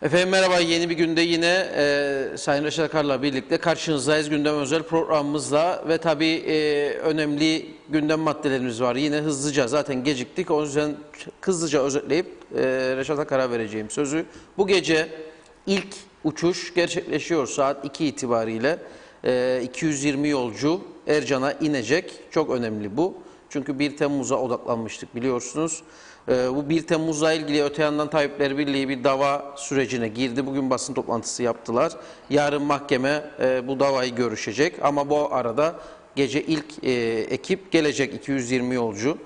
Efendim merhaba, yeni bir günde yine Sayın Reşat Akar'la birlikte karşınızdayız gündem özel programımızla ve tabii önemli gündem maddelerimiz var. Yine hızlıca zaten geciktik, o yüzden hızlıca özetleyip Reşat Akar'a vereceğim sözü. Bu gece ilk uçuş gerçekleşiyor saat 2 itibariyle. 220 yolcu Ercan'a inecek, çok önemli bu. Çünkü 1 Temmuz'a odaklanmıştık biliyorsunuz. Bu 1 Temmuz'la ilgili öte yandan Tabipler Birliği bir dava sürecine girdi. Bugün basın toplantısı yaptılar. Yarın mahkeme bu davayı görüşecek. Ama bu arada gece ilk ekip gelecek, 220 yolcu.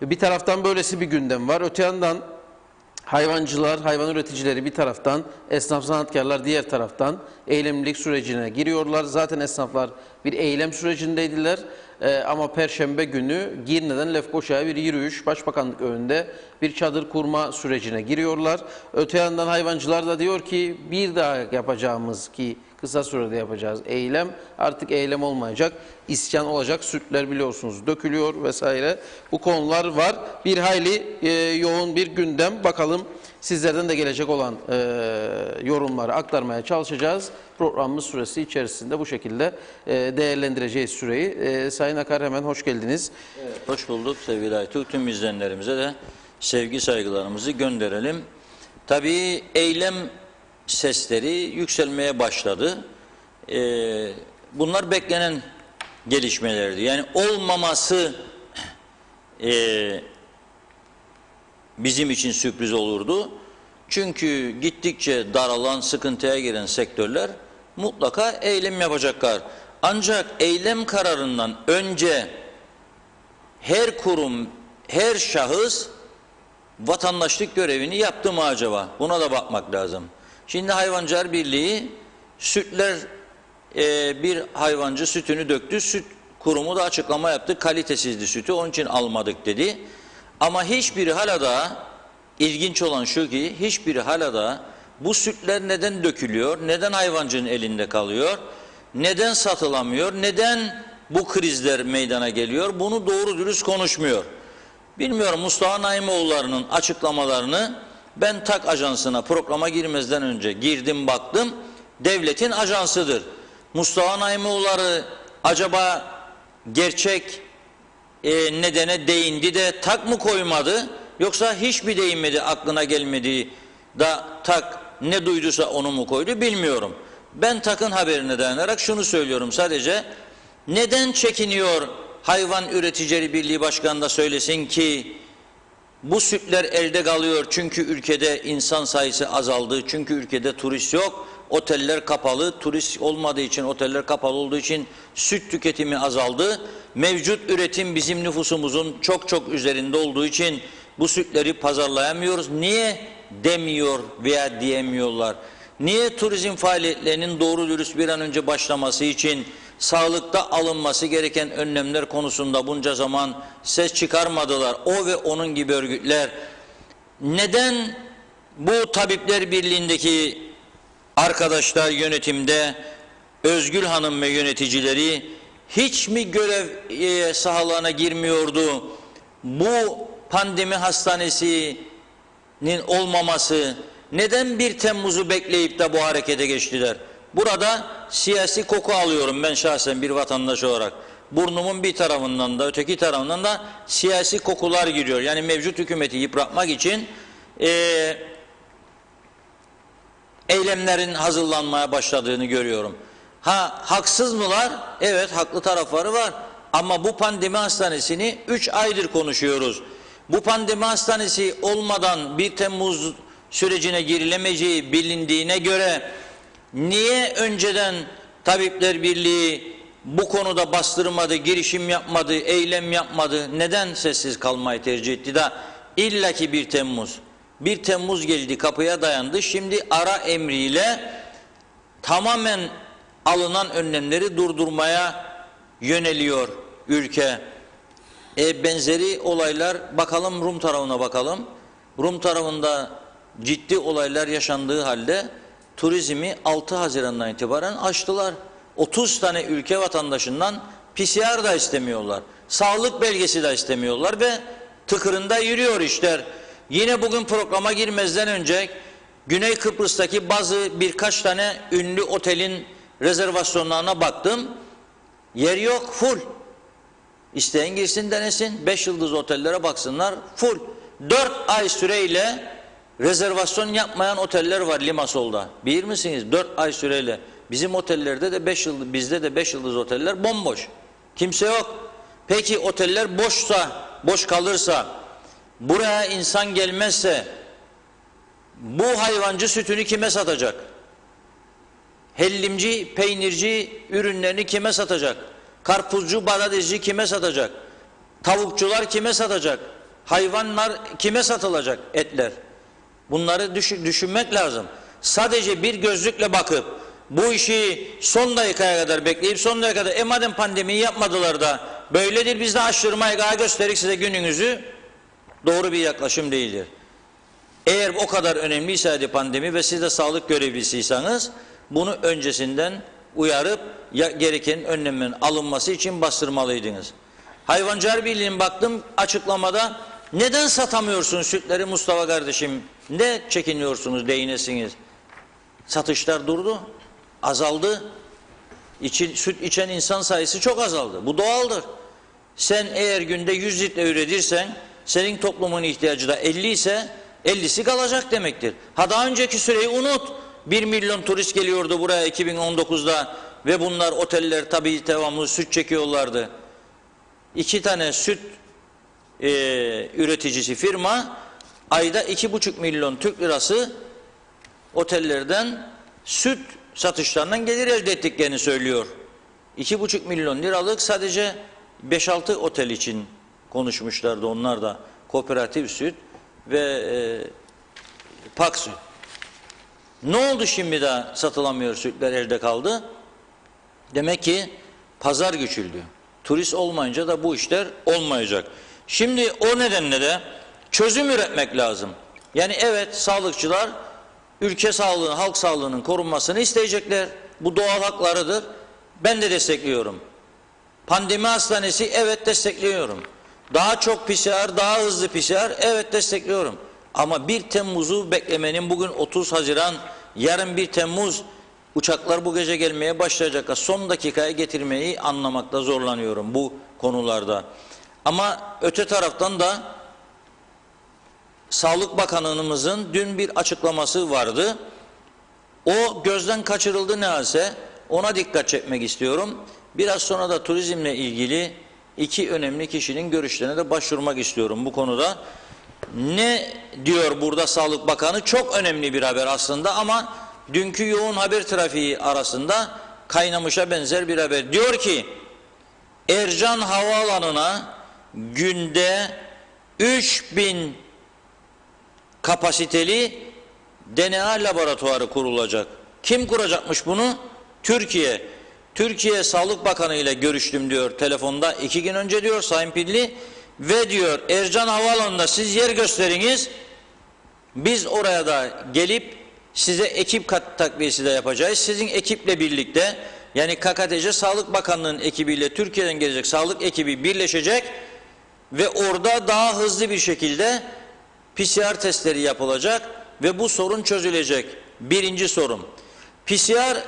Bir taraftan böylesi bir gündem var. Öte yandan hayvancılar, hayvan üreticileri bir taraftan, esnaf sanatkarlar diğer taraftan eylemlilik sürecine giriyorlar. Zaten esnaflar bir eylem sürecindeydiler. Ama Perşembe günü Girne'den Lefkoşa'ya bir yürüyüş, Başbakanlık önünde bir çadır kurma sürecine giriyorlar. Öte yandan hayvancılar da diyor ki bir daha yapacağımız, ki kısa sürede yapacağız eylem artık eylem olmayacak, isyan olacak. Sütler biliyorsunuz dökülüyor vesaire. Bu konular var. Bir hayli yoğun bir gündem. Bakalım sizlerden de gelecek olan yorumları aktarmaya çalışacağız. Programımız süresi içerisinde bu şekilde değerlendireceğiz süreyi. Sayın Akar, hemen hoş geldiniz. Evet, hoş bulduk sevgili Aytuk. Tüm izleyenlerimize de sevgi saygılarımızı gönderelim. Tabii eylem sesleri yükselmeye başladı. Bunlar beklenen gelişmelerdi. Yani olmaması bizim için sürpriz olurdu. Çünkü gittikçe daralan, sıkıntıya giren sektörler mutlaka eylem yapacaklar. Ancak eylem kararından önce her kurum, her şahıs vatandaşlık görevini yaptı mı acaba? Buna da bakmak lazım. Şimdi Hayvancılar Birliği sütler, bir hayvancı sütünü döktü. Süt kurumu da açıklama yaptı. Kalitesizdi sütü, onun için almadık dedi. Ama hiçbiri hala da, ilginç olan şu ki hiçbiri hala da bu sütler neden dökülüyor, neden hayvancının elinde kalıyor, neden satılamıyor, neden bu krizler meydana geliyor, bunu doğru dürüst konuşmuyor. Bilmiyorum, Mustafa Naimoğulları'nın açıklamalarını ben TAK ajansına programa girmezden önce girdim baktım, devletin ajansıdır. Mustafa Naimoğulları acaba gerçek nedene değindi de TAK mı koymadı, yoksa hiç mi değinmedi, aklına gelmedi da TAK ne duyduysa onu mu koydu bilmiyorum. Ben TAK'ın haberine dayanarak şunu söylüyorum sadece: neden çekiniyor Hayvan Üreticileri Birliği Başkanı da söylesin ki bu sütler elde kalıyor çünkü ülkede insan sayısı azaldı, çünkü ülkede turist yok, oteller kapalı, turist olmadığı için, oteller kapalı olduğu için süt tüketimi azaldı. Mevcut üretim bizim nüfusumuzun çok çok üzerinde olduğu için bu sütleri pazarlayamıyoruz. Niye demiyor veya diyemiyorlar? Niye turizm faaliyetlerinin doğru dürüst bir an önce başlaması için sağlıkta alınması gereken önlemler konusunda bunca zaman ses çıkarmadılar? O ve onun gibi örgütler neden bu Tabipler Birliği'ndeki arkadaşlar, yönetimde Özgül Hanım ve yöneticileri hiç mi görev sahalarına girmiyordu? Bu pandemi hastanesinin olmaması, neden 1 Temmuz'u bekleyip de bu harekete geçtiler? Burada siyasi koku alıyorum ben şahsen bir vatandaş olarak. Burnumun bir tarafından da öteki tarafından da siyasi kokular giriyor. Yani mevcut hükümeti yıpratmak için eylemlerin hazırlanmaya başladığını görüyorum. Ha, haksız mılar? Evet, haklı tarafları var. Ama bu pandemi hastanesini 3 aydır konuşuyoruz. Bu pandemi hastanesi olmadan 1 Temmuz sürecine girilemeyeceği bilindiğine göre niye önceden Tabipler Birliği bu konuda bastırmadı, girişim yapmadı, eylem yapmadı? Neden sessiz kalmayı tercih etti de illaki 1 Temmuz? 1 Temmuz geldi, kapıya dayandı. Şimdi ara emriyle tamamen alınan önlemleri durdurmaya yöneliyor ülke. Benzeri olaylar, bakalım Rum tarafına bakalım. Rum tarafında ciddi olaylar yaşandığı halde turizmi 6 Haziran'dan itibaren açtılar. 30 tane ülke vatandaşından PCR da istemiyorlar. Sağlık belgesi de istemiyorlar ve tıkırında yürüyor işler. Yine bugün programa girmezden önce Güney Kıbrıs'taki birkaç tane ünlü otelin rezervasyonlarına baktım. Yer yok, full. İsteyen girsin denesin. 5 yıldız otellere baksınlar, full. 4 ay süreyle rezervasyon yapmayan oteller var Limasol'da. Bilir misiniz? 4 ay süreyle. Bizim otellerde de 5 yıldız, bizde de 5 yıldız oteller bomboş. Kimse yok. Peki oteller boş kalırsa, buraya insan gelmezse bu hayvancı sütünü kime satacak? Hellimci, peynirci ürünlerini kime satacak? Karpuzcu, badadezci kime satacak? Tavukçular kime satacak? Hayvanlar kime satılacak, etler? Bunları düşünmek lazım. Sadece bir gözlükle bakıp bu işi son dakikaya kadar bekleyip son dakikada madem pandemiyi yapmadılar da böyledir biz de aşırmayı gösterik size gününüzü, doğru bir yaklaşım değildir. Eğer o kadar önemliyse pandemi ve siz de sağlık görevlisiyseniz bunu öncesinden uyarıp gereken önlemlerin alınması için bastırmalıydınız. Hayvancılar Birliği'nin baktım açıklamada, neden satamıyorsun sütleri Mustafa kardeşim? Ne çekiniyorsunuz, değinesiniz? Satışlar durdu, azaldı. Süt içen insan sayısı çok azaldı. Bu doğaldır. Sen eğer günde 100 litre üretirsen, senin toplumun ihtiyacı da 50 ise 50'si kalacak demektir. Daha önceki süreyi unut. 1 milyon turist geliyordu buraya 2019'da ve bunlar oteller tabii devamlı süt çekiyorlardı. 2 tane süt üreticisi firma ayda 2,5 milyon Türk lirası otellerden süt satışlarından gelir elde ettiklerini söylüyor. 2,5 milyon liralık sadece 5-6 otel için konuşmuşlardı, onlar da kooperatif süt ve pak süt. Ne oldu şimdi de satılamıyor, sütler elde kaldı? Demek ki pazar güçüldü. Turist olmayınca da bu işler olmayacak. Şimdi o nedenle de çözüm üretmek lazım. Yani evet, sağlıkçılar ülke sağlığı, halk sağlığının korunmasını isteyecekler. Bu doğal haklarıdır. Ben de destekliyorum. Pandemi hastanesi, evet destekliyorum. Daha çok PCR, daha hızlı PCR, evet destekliyorum. Ama 1 Temmuz'u beklemenin, bugün 30 Haziran, yarın 1 Temmuz, uçaklar bu gece gelmeye başlayacak. Son dakikaya getirmeyi anlamakta zorlanıyorum bu konularda. Ama öte taraftan da Sağlık Bakanımızın dün bir açıklaması vardı. O gözden kaçırıldı nehalse, ona dikkat çekmek istiyorum. Biraz sonra da turizmle ilgili 2 önemli kişinin görüşlerine de başvurmak istiyorum bu konuda. Ne diyor burada Sağlık Bakanı? Çok önemli bir haber aslında ama dünkü yoğun haber trafiği arasında kaynamışa benzer bir haber. Diyor ki, Ercan Havaalanı'na günde 3000 kapasiteli DNA laboratuvarı kurulacak. Kim kuracakmış bunu? Türkiye. Türkiye Sağlık Bakanı ile görüştüm diyor telefonda 2 gün önce diyor Sayın Pilli, ve diyor Ercan Havaalanı'nda siz yer gösteriniz, biz oraya da gelip size ekip takviyesi de yapacağız. Sizin ekiple birlikte, yani KKTC Sağlık Bakanlığı'nın ekibiyle Türkiye'den gelecek sağlık ekibi birleşecek ve orada daha hızlı bir şekilde PCR testleri yapılacak ve bu sorun çözülecek. Birinci sorun. PCR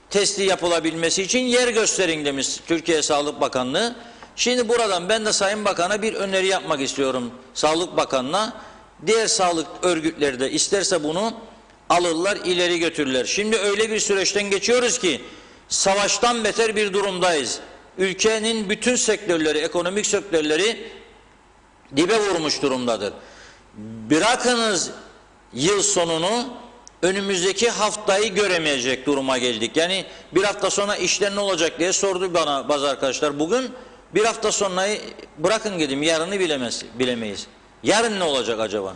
testi yapılabilmesi için yer gösterin demiş Türkiye Sağlık Bakanlığı. Şimdi buradan ben de Sayın Bakan'a bir öneri yapmak istiyorum, Sağlık Bakanı'na. Diğer sağlık örgütleri de isterse bunu alırlar, ileri götürürler. Şimdi öyle bir süreçten geçiyoruz ki savaştan beter bir durumdayız. Ülkenin bütün sektörleri, ekonomik sektörleri dibe vurmuş durumdadır. Bırakınız yıl sonunu, önümüzdeki haftayı göremeyecek duruma geldik. Yani bir hafta sonra işler ne olacak diye sordu bana bazı arkadaşlar bugün. Bir hafta sonrayı bırakın dedim, yarını bilemeyiz. Yarın ne olacak acaba?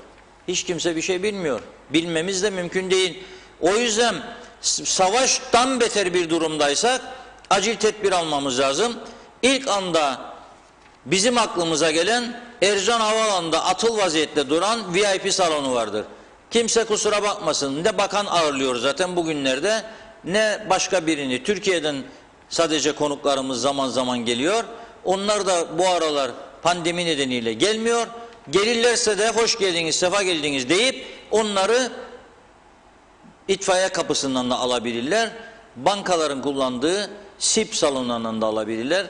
Hiç kimse bir şey bilmiyor. Bilmemiz de mümkün değil. O yüzden savaştan beter bir durumdaysak acil tedbir almamız lazım. İlk anda bizim aklımıza gelen Ercan Havaalanı'nda atıl vaziyette duran VIP salonu vardır. Kimse kusura bakmasın, ne bakan ağırlıyor zaten bugünlerde, ne başka birini. Türkiye'den sadece konuklarımız zaman zaman geliyor. Onlar da bu aralar pandemi nedeniyle gelmiyor. Gelirlerse de hoş geldiniz, sefa geldiniz deyip onları itfaiye kapısından da alabilirler. Bankaların kullandığı SIP salonlarından da alabilirler.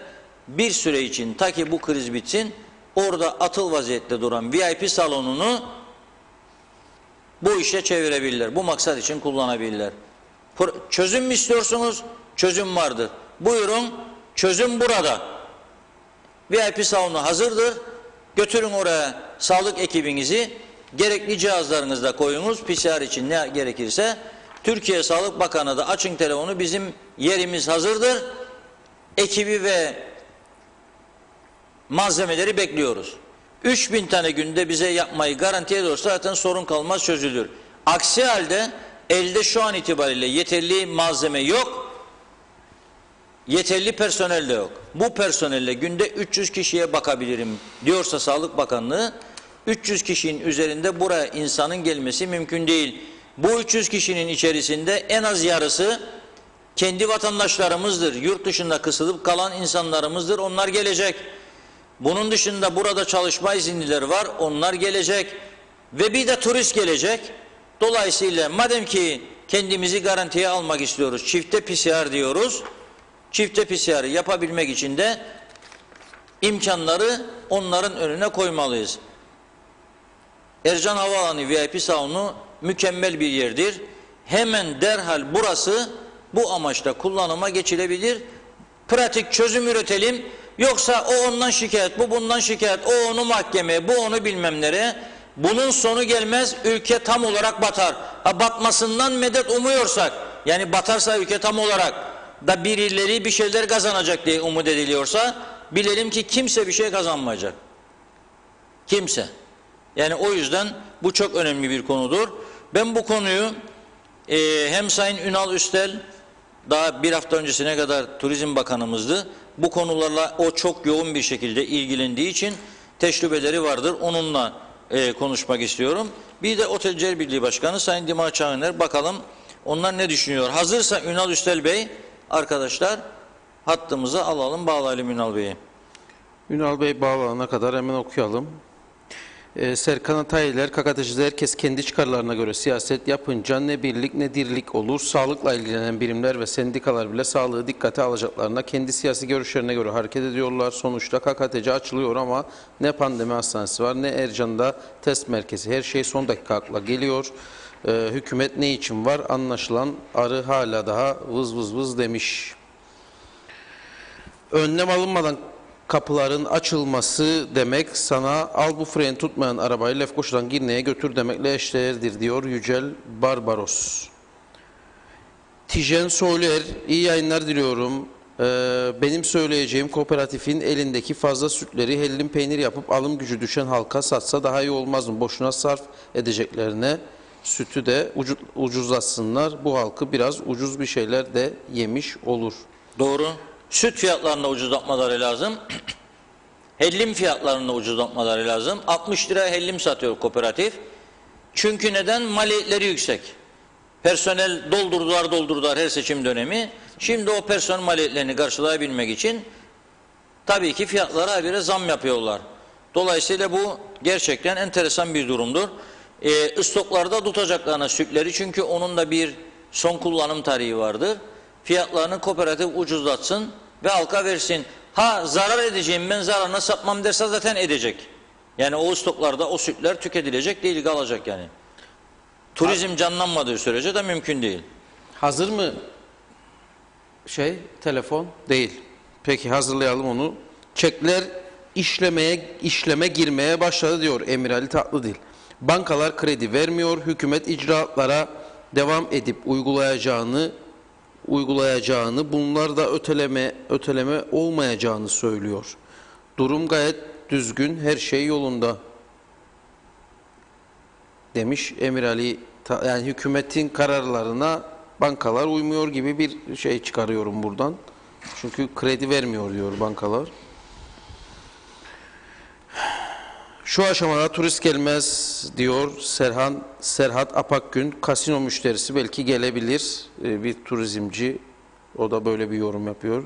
Bir süre için ta ki bu kriz bitsin orada atıl vaziyette duran VIP salonunu bu işe çevirebilirler. Bu maksat için kullanabilirler. Çözüm mü istiyorsunuz? Çözüm vardır. Buyurun, çözüm burada. VIP salonu hazırdır. Götürün oraya sağlık ekibinizi, gerekli cihazlarınızı da koyunuz. PCR için ne gerekirse. Türkiye Sağlık Bakanı da açın telefonu, bizim yerimiz hazırdır. Ekibi ve malzemeleri bekliyoruz. 3000 tane günde bize yapmayı garanti ediyorsa zaten sorun kalmaz, çözülür. Aksi halde elde şu an itibariyle yeterli malzeme yok, yeterli personel de yok. Bu personelle günde 300 kişiye bakabilirim diyorsa Sağlık Bakanlığı, 300 kişinin üzerinde buraya insanın gelmesi mümkün değil. Bu 300 kişinin içerisinde en az yarısı kendi vatandaşlarımızdır. Yurt dışında kısılıp kalan insanlarımızdır. Onlar gelecek. Bunun dışında burada çalışma izinlileri var. Onlar gelecek. Ve bir de turist gelecek. Dolayısıyla madem ki kendimizi garantiye almak istiyoruz, çifte PCR diyoruz. Çifte PCR yapabilmek için de imkanları onların önüne koymalıyız. Ercan Havaalanı VIP salonu mükemmel bir yerdir. Hemen derhal burası bu amaçla kullanıma geçilebilir. Pratik çözüm üretelim. Yoksa o ondan şikayet, bu bundan şikayet, o onu mahkemeye, bu onu bilmem nereye. Bunun sonu gelmez, ülke tam olarak batar. Batmasından medet umuyorsak, yani batarsa ülke tam olarak da birileri bir şeyler kazanacak diye umut ediliyorsa, bilelim ki kimse bir şey kazanmayacak. Kimse. Yani o yüzden bu çok önemli bir konudur. Ben bu konuyu hem Sayın Ünal Üstel, daha bir hafta öncesine kadar Turizm Bakanımızdı. Bu konularla o çok yoğun bir şekilde ilgilendiği için tecrübeleri vardır. Onunla konuşmak istiyorum. Bir de Otelciler Birliği Başkanı Sayın Dima Çağıner, bakalım onlar ne düşünüyor. Hazırsa Ünal Üstel Bey, arkadaşlar hattımıza alalım, bağlayalım Ünal Bey'i. Ünal Bey bağlanana kadar hemen okuyalım. Serkan Atayler, KKTC'de herkes kendi çıkarlarına göre siyaset yapınca ne birlik ne dirlik olur. Sağlıkla ilgilenen birimler ve sendikalar bile sağlığı dikkate alacaklarına kendi siyasi görüşlerine göre hareket ediyorlar. Sonuçta KKTC açılıyor ama ne pandemi hastanesi var ne Ercan'da test merkezi. Her şey son dakika akla geliyor. Hükümet ne için var? Anlaşılan arı hala daha vız vız vız demiş. Önlem alınmadan kapıların açılması demek sana al bu freni tutmayan arabayı Lefkoşa'dan Girne'ye götür demekle eşdeğerdir diyor Yücel Barbaros. Tijen Soyluer, iyi yayınlar diliyorum. Benim söyleyeceğim kooperatifin elindeki fazla sütleri hellim peynir yapıp alım gücü düşen halka satsa daha iyi olmaz mı? Boşuna sarf edeceklerine sütü de ucuzlatsınlar. Bu halkı biraz ucuz bir şeyler de yemiş olur. Doğru. Süt fiyatlarını da ucuzlatmaları lazım. Hellim fiyatlarını da ucuzlatmaları lazım. 60 liraya hellim satıyor kooperatif. Çünkü neden? Maliyetleri yüksek. Personel doldurdular her seçim dönemi. Şimdi o personel maliyetlerini karşılayabilmek için tabii ki fiyatlara habire zam yapıyorlar. Dolayısıyla bu gerçekten enteresan bir durumdur. Stoklarda tutacaklarına sütleri, çünkü onun da bir son kullanım tarihi vardır. Fiyatlarını kooperatif ucuzlatsın ve halka versin. Ha zarar edeceğim, ben zararına satmam derse zaten edecek. Yani o stoklarda o sütler tüketilecek değil, kalacak yani. Turizm canlanmadığı sürece de mümkün değil. Hazır mı? Telefon değil. Peki hazırlayalım onu. Çekler işleme girmeye başladı diyor Emir Ali Tatlıdil. Bankalar kredi vermiyor. Hükümet icraatlara devam edip uygulayacağını, bunlar da öteleme olmayacağını söylüyor. Durum gayet düzgün, her şey yolunda demiş Emir Ali. Yani hükümetin kararlarına bankalar uymuyor gibi bir şey çıkarıyorum buradan. Çünkü kredi vermiyor diyor bankalar. Şu aşamada turist gelmez diyor Serhat Apakgün. Kasino müşterisi belki gelebilir, bir turizmci. O da böyle bir yorum yapıyor.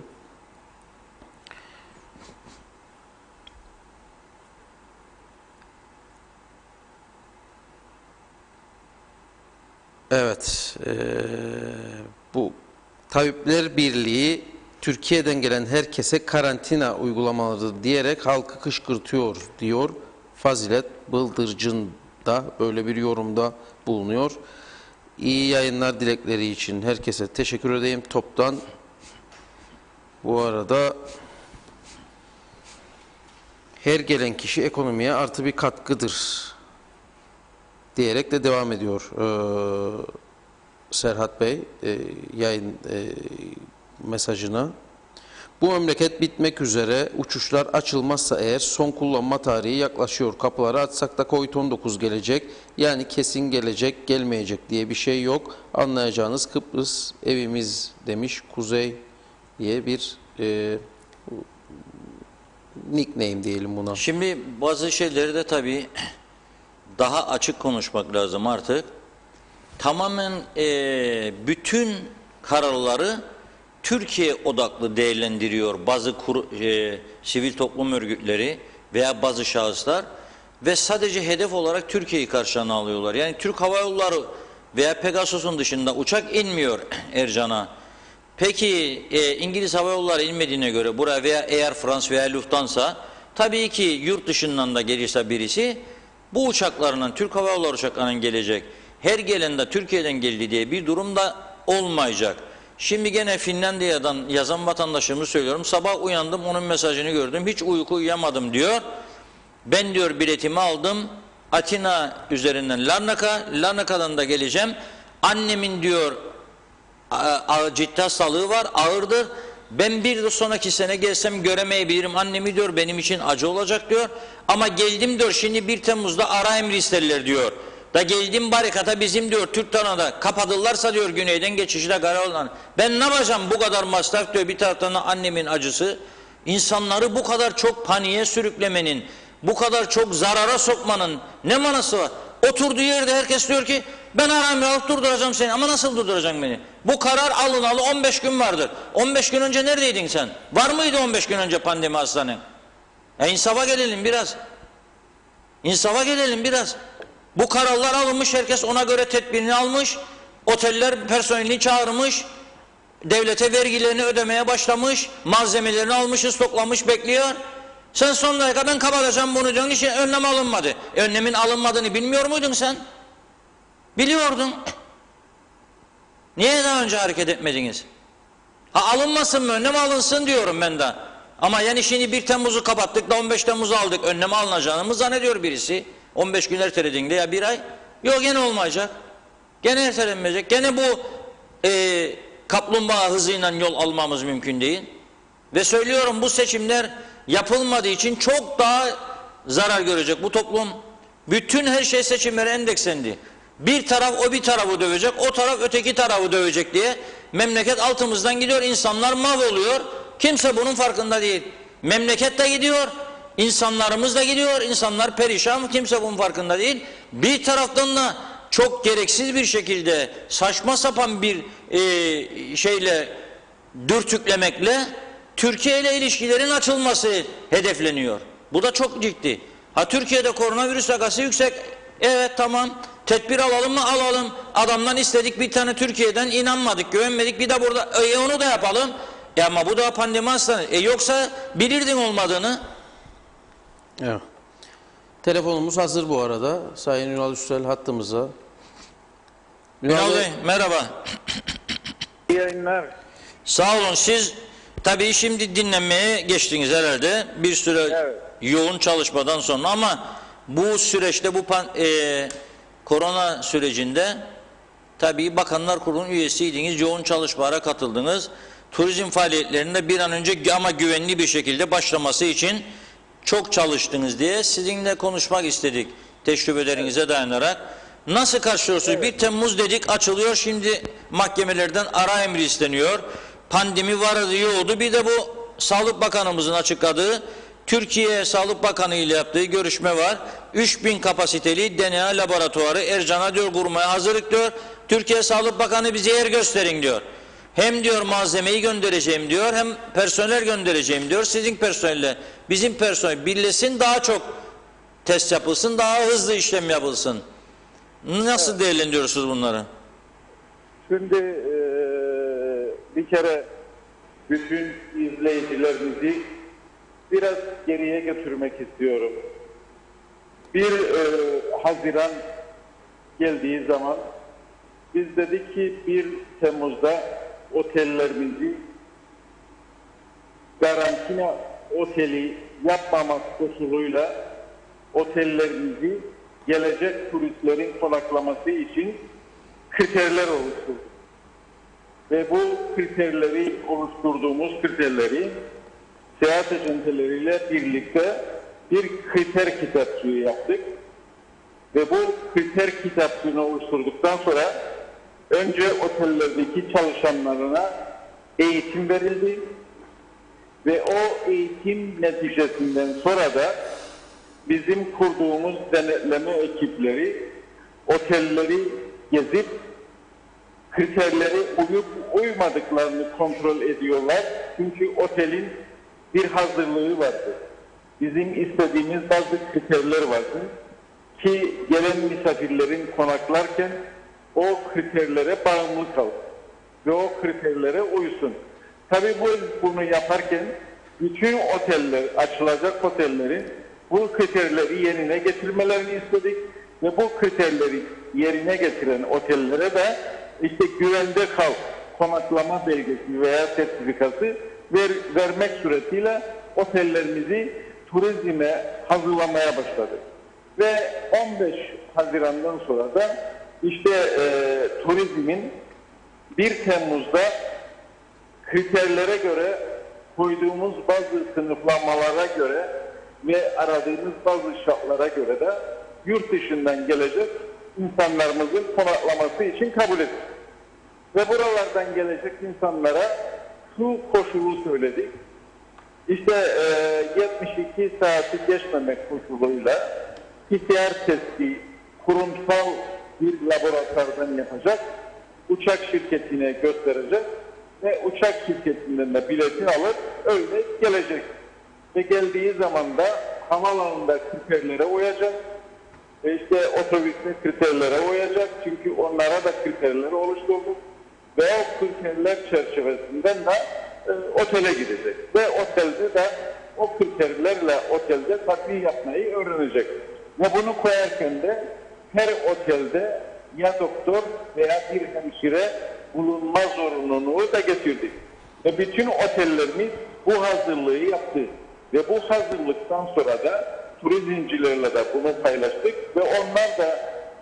Evet, bu Tabipler Birliği Türkiye'den gelen herkese karantina uygulamaları diyerek halkı kışkırtıyor diyor. Fazilet Bıldırcın da böyle bir yorumda bulunuyor. İyi yayınlar dilekleri için herkese teşekkür edeyim toptan. Bu arada her gelen kişi ekonomiye artı bir katkıdır diyerek de devam ediyor Serhat Bey yayın mesajına. Bu memleket bitmek üzere, uçuşlar açılmazsa eğer son kullanma tarihi yaklaşıyor. Kapıları açsak da Covid-19 gelecek. Yani kesin gelecek, gelmeyecek diye bir şey yok. Anlayacağınız Kıbrıs evimiz demiş Kuzey diye bir nickname diyelim buna. Şimdi bazı şeyleri de tabii daha açık konuşmak lazım artık. Tamamen bütün kararları Türkiye odaklı değerlendiriyor bazı sivil toplum örgütleri veya bazı şahıslar ve sadece hedef olarak Türkiye'yi karşına alıyorlar. Yani Türk Hava Yolları veya Pegasus'un dışında uçak inmiyor Ercan'a. Peki İngiliz Hava Yolları inmediğine göre buraya veya Air France veya Lufthansa tabii ki yurt dışından da gelirse birisi bu uçaklarının Türk Hava Yolları uçaklarının gelecek. Her gelen de Türkiye'den geldi diye bir durum da olmayacak. Şimdi gene Finlandiya'dan yazan vatandaşımı söylüyorum. Sabah uyandım onun mesajını gördüm. Hiç uyku uyuyamadım diyor. Ben diyor biletimi aldım. Atina üzerinden Larnaka. Larnaka'dan da geleceğim. Annemin diyor ciddi hastalığı var, ağırdır. Ben bir de sonraki sene gelsem göremeyebilirim annemi diyor. Benim için acı olacak diyor. Ama geldim diyor şimdi 1 Temmuz'da ara emri isterler diyor. Da geldim barikata bizim diyor Türk tarafında kapatırlarsa diyor güneyden geçişi de kararlı. Ben ne yapacağım bu kadar masraf diyor bir taraftan da annemin acısı. İnsanları bu kadar çok paniğe sürüklemenin, bu kadar çok zarara sokmanın ne manası var? Oturduğu yerde herkes diyor ki ben aramı alıp durduracağım seni ama nasıl durduracaksın beni? Bu karar alınalı 15 gün vardır. 15 gün önce neredeydin sen? Var mıydı 15 gün önce pandemi hastanen? İnsafa gelelim biraz. İnsafa gelelim biraz. Bu kararlar alınmış, herkes ona göre tedbirini almış, oteller personelini çağırmış, devlete vergilerini ödemeye başlamış, malzemelerini almış, stoklamış, bekliyor. Sen son dakika ben kapatacağım bunu diyorsun, için önlem alınmadı. Önlemin alınmadığını bilmiyor muydun sen? Biliyordun. Niye daha önce hareket etmediniz? Alınmasın mı, önlem alınsın diyorum ben de. Ama yani şimdi 1 Temmuz'u kapattık da 15 Temmuz'u aldık, önlem alınacağını mı zannediyor birisi? 15 gün ertelediğinde ya 1 ay. Yok gene olmayacak. Gene ertelenmeyecek. Gene bu kaplumbağa hızıyla yol almamız mümkün değil. Ve söylüyorum bu seçimler yapılmadığı için çok daha zarar görecek bu toplum. Bütün her şey seçimlere endekslendi. Bir taraf o bir tarafı dövecek, o taraf öteki tarafı dövecek diye memleket altımızdan gidiyor. İnsanlar mahvoluyor. Kimse bunun farkında değil. Memleket de gidiyor. İnsanlarımız da gidiyor, insanlar perişan, kimse bunun farkında değil. Bir taraftan da çok gereksiz bir şekilde saçma sapan bir şeyle dürtüklemekle Türkiye ile ilişkilerin açılması hedefleniyor. Bu da çok ciddi. Türkiye'de koronavirüs vakası yüksek. Evet tamam. Tedbir alalım mı? Alalım. Adamdan istedik bir tane Türkiye'den inanmadık, güvenmedik. Bir de burada onu da yapalım. Ama bu da pandemi hastanesi. Yoksa bilirdin olmadığını. Evet. Telefonumuz hazır bu arada. Sayın Ünal Üstel hattımıza. Ünal Bey merhaba. İyi yayınlar. Sağ olun. Siz tabii şimdi dinlenmeye geçtiniz herhalde. Bir süre Evet. yoğun çalışmadan sonra ama bu süreçte bu korona sürecinde tabii Bakanlar Kurulu'nun üyesiydiniz. Yoğun çalışmalara katıldınız. Turizm faaliyetlerinde bir an önce ama güvenli bir şekilde başlaması için çok çalıştınız diye sizinle konuşmak istedik tecrübelerinize dayanarak. Nasıl karşılıyorsunuz? 1 Temmuz dedik açılıyor, şimdi mahkemelerden ara emri isteniyor. Pandemi vardı yoğdu. Bir de bu Sağlık Bakanımızın açıkladığı Türkiye Sağlık Bakanı ile yaptığı görüşme var. 3000 kapasiteli DNA laboratuvarı Ercan'a diyor kurmaya hazırlık diyor. Türkiye Sağlık Bakanı bize yer gösterin diyor. Hem diyor malzemeyi göndereceğim diyor, hem personel göndereceğim diyor. Sizin personelle bizim personel birleşsin, daha çok test yapılsın, daha hızlı işlem yapılsın. Nasıl değerlendiriyorsunuz bunları? Şimdi bir kere bütün izleyicilerimizi biraz geriye götürmek istiyorum. 1 Haziran geldiği zaman biz dedik ki 1 Temmuz'da otellerimizi karantina oteli yapmamak koşuluyla otellerimizi gelecek turistlerin konaklaması için kriterler oluşturduk. Ve bu kriterleri oluşturduğumuz kriterleri seyahat acenteleriyle birlikte bir kriter kitapçığı yaptık. Ve bu kriter kitapçığını oluşturduktan sonra önce otellerdeki çalışanlarına eğitim verildi. Ve o eğitim neticesinden sonra da bizim kurduğumuz denetleme ekipleri otelleri gezip kriterlere uyup uymadıklarını kontrol ediyorlar. Çünkü otelin bir hazırlığı vardı. Bizim istediğimiz bazı kriterler vardı ki gelen misafirlerin konaklarken o kriterlere bağımlı kalsın ve o kriterlere uysun. Tabii bunu yaparken bütün oteller, açılacak otellerin bu kriterleri yerine getirmelerini istedik ve bu kriterleri yerine getiren otellere de işte güvende kal konaklama belgesi veya sertifikası vermek suretiyle otellerimizi turizme hazırlamaya başladık. Ve 15 Haziran'dan sonra da işte turizmin 1 Temmuz'da kriterlere göre koyduğumuz bazı sınıflamalara göre ve aradığımız bazı şartlara göre de yurt dışından gelecek insanlarımızın konaklaması için kabul ettik. Ve buralardan gelecek insanlara şu koşulu söyledik. İşte 72 saati geçmemek koşuluyla PCR testi kurumsal bir laboratuvardan yapacak, uçak şirketine gösterecek ve uçak şirketinden de biletini alıp öyle gelecek. Ve geldiği zaman da havaalanında kriterlere uyacak. İşte otobüste kriterlere uyacak. Çünkü onlara da kriterleri oluşturduk. Ve o kriterler çerçevesinden de otele gidecek. Ve otelde de o kriterlerle otelde takviye yapmayı öğrenecek. Ve bunu koyarken de her otelde ya doktor veya bir hemşire bulunma zorunluluğu da getirdik. Ve bütün otellerimiz bu hazırlığı yaptı. Ve bu hazırlıktan sonra da turizmcilerle de bunu paylaştık ve onlar da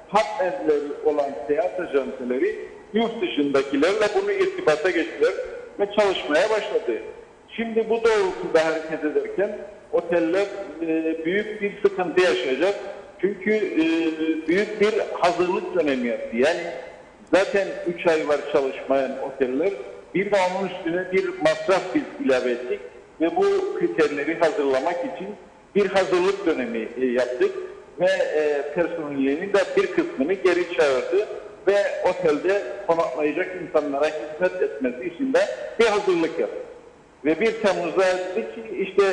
partnerleri olan seyahat ajanteleri yurt dışındakilerle bunu irtibata geçtiler ve çalışmaya başladı. Şimdi bu doğrultuda hareket ederken oteller büyük bir sıkıntı yaşayacak. Çünkü büyük bir hazırlık dönemi yaptı. Yani zaten 3 ay var çalışmayan oteller. Bir de onun üstüne bir masraf biz ilave ettik. Ve bu kriterleri hazırlamak için bir hazırlık dönemi yaptık. Ve personelinin de bir kısmını geri çağırdı. Ve otelde konaklayacak insanlara hizmet etmesi için de bir hazırlık yaptı. Ve 1 Temmuz'da dedik ki işte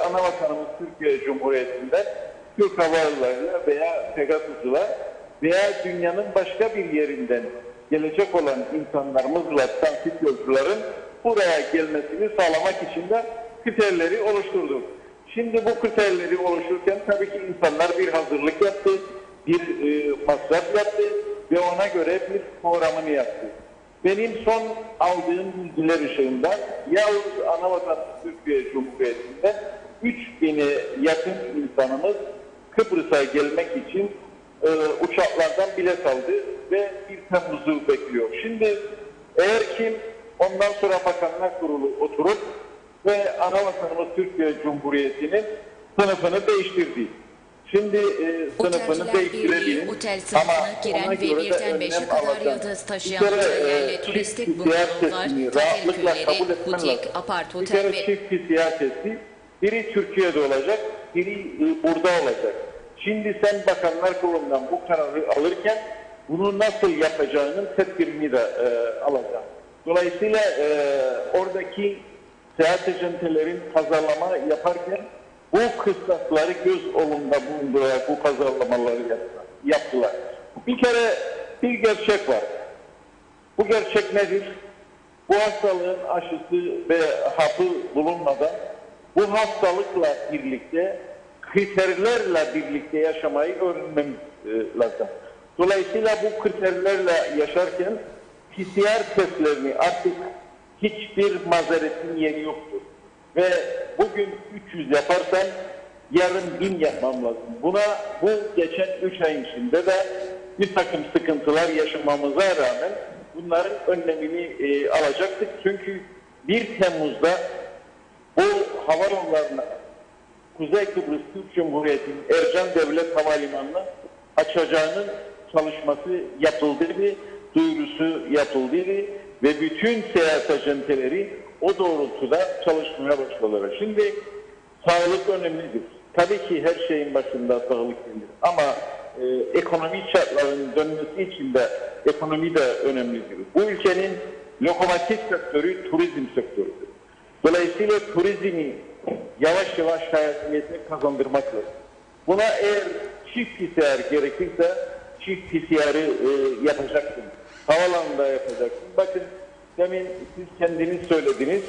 Anavatanımız Türkiye Cumhuriyeti'nde Türk Hava Yolları'yla veya Pegasus'la veya dünyanın başka bir yerinden gelecek olan insanlarımızla transit yolcuların buraya gelmesini sağlamak için de kriterleri oluşturduk. Şimdi bu kriterleri oluştururken tabii ki insanlar bir hazırlık yaptı, bir masraf yaptı ve ona göre bir programını yaptı. Benim son aldığım bilgiler ışığında yalnız Anavatan Türkiye Cumhuriyeti'nde 3000'e yakın insanımız Kıbrıs'a gelmek için uçaklardan bilet aldı ve 1 Temmuz'u bekliyor. Şimdi eğer kim ondan sonra Bakanlar Kurulu oturup ve Anavatanımız Türkiye Cumhuriyeti'nin sınıfını değiştirdi. Şimdi sınıfını değiştirebilir otel sınıfına giren ve birden 5'e kadar yıldız taşıyan otellerle turistik bungalovlar, tatil köyleri, butik, apart otel ve... çift PCR testi, biri Türkiye'de olacak, biri burada olacak. Şimdi sen Bakanlar Kurulu'ndan bu kararı alırken bunu nasıl yapacağının tedbirini de alacaksın. Dolayısıyla oradaki seyahat acentelerin pazarlama yaparken bu kıstasları göz önünde bulundurarak bu pazarlamaları yaptılar. Bir kere bir gerçek var. Bu gerçek nedir? Bu hastalığın aşısı ve hapı bulunmadan bu hastalıkla birlikte, kriterlerle birlikte yaşamayı öğrenmemiz lazım. Dolayısıyla bu kriterlerle yaşarken PCR testlerini artık hiçbir mazeretin yeri yoktur. Ve bugün 300 yaparsan yarın 1000 yapmam lazım. Bu geçen 3 ay içinde de bir takım sıkıntılar yaşamamıza rağmen bunların önlemini alacaktık. Çünkü 1 Temmuz'da bu havayollarına Kuzey Kıbrıs Türk Cumhuriyeti'nin Ercan Devlet Havalimanı'nı açacağının çalışması yapıldıydı, duyurusu yapıldıydı ve bütün seyahat acenteleri o doğrultuda çalışmaya başladılar. Şimdi sağlık önemlidir. Tabii ki her şeyin başında sağlık gelir ama ekonomi şartlarının dönmesi için de ekonomi de önemlidir. Bu ülkenin lokomotif sektörü turizm sektörüdür. Dolayısıyla turizmi yavaş yavaş hayatiyete kazandırmak lazım. Buna eğer çift PCR gerekirse çift PCR'ı yapacaksın. Havalanında yapacaksın. Bakın demin siz kendiniz söylediniz.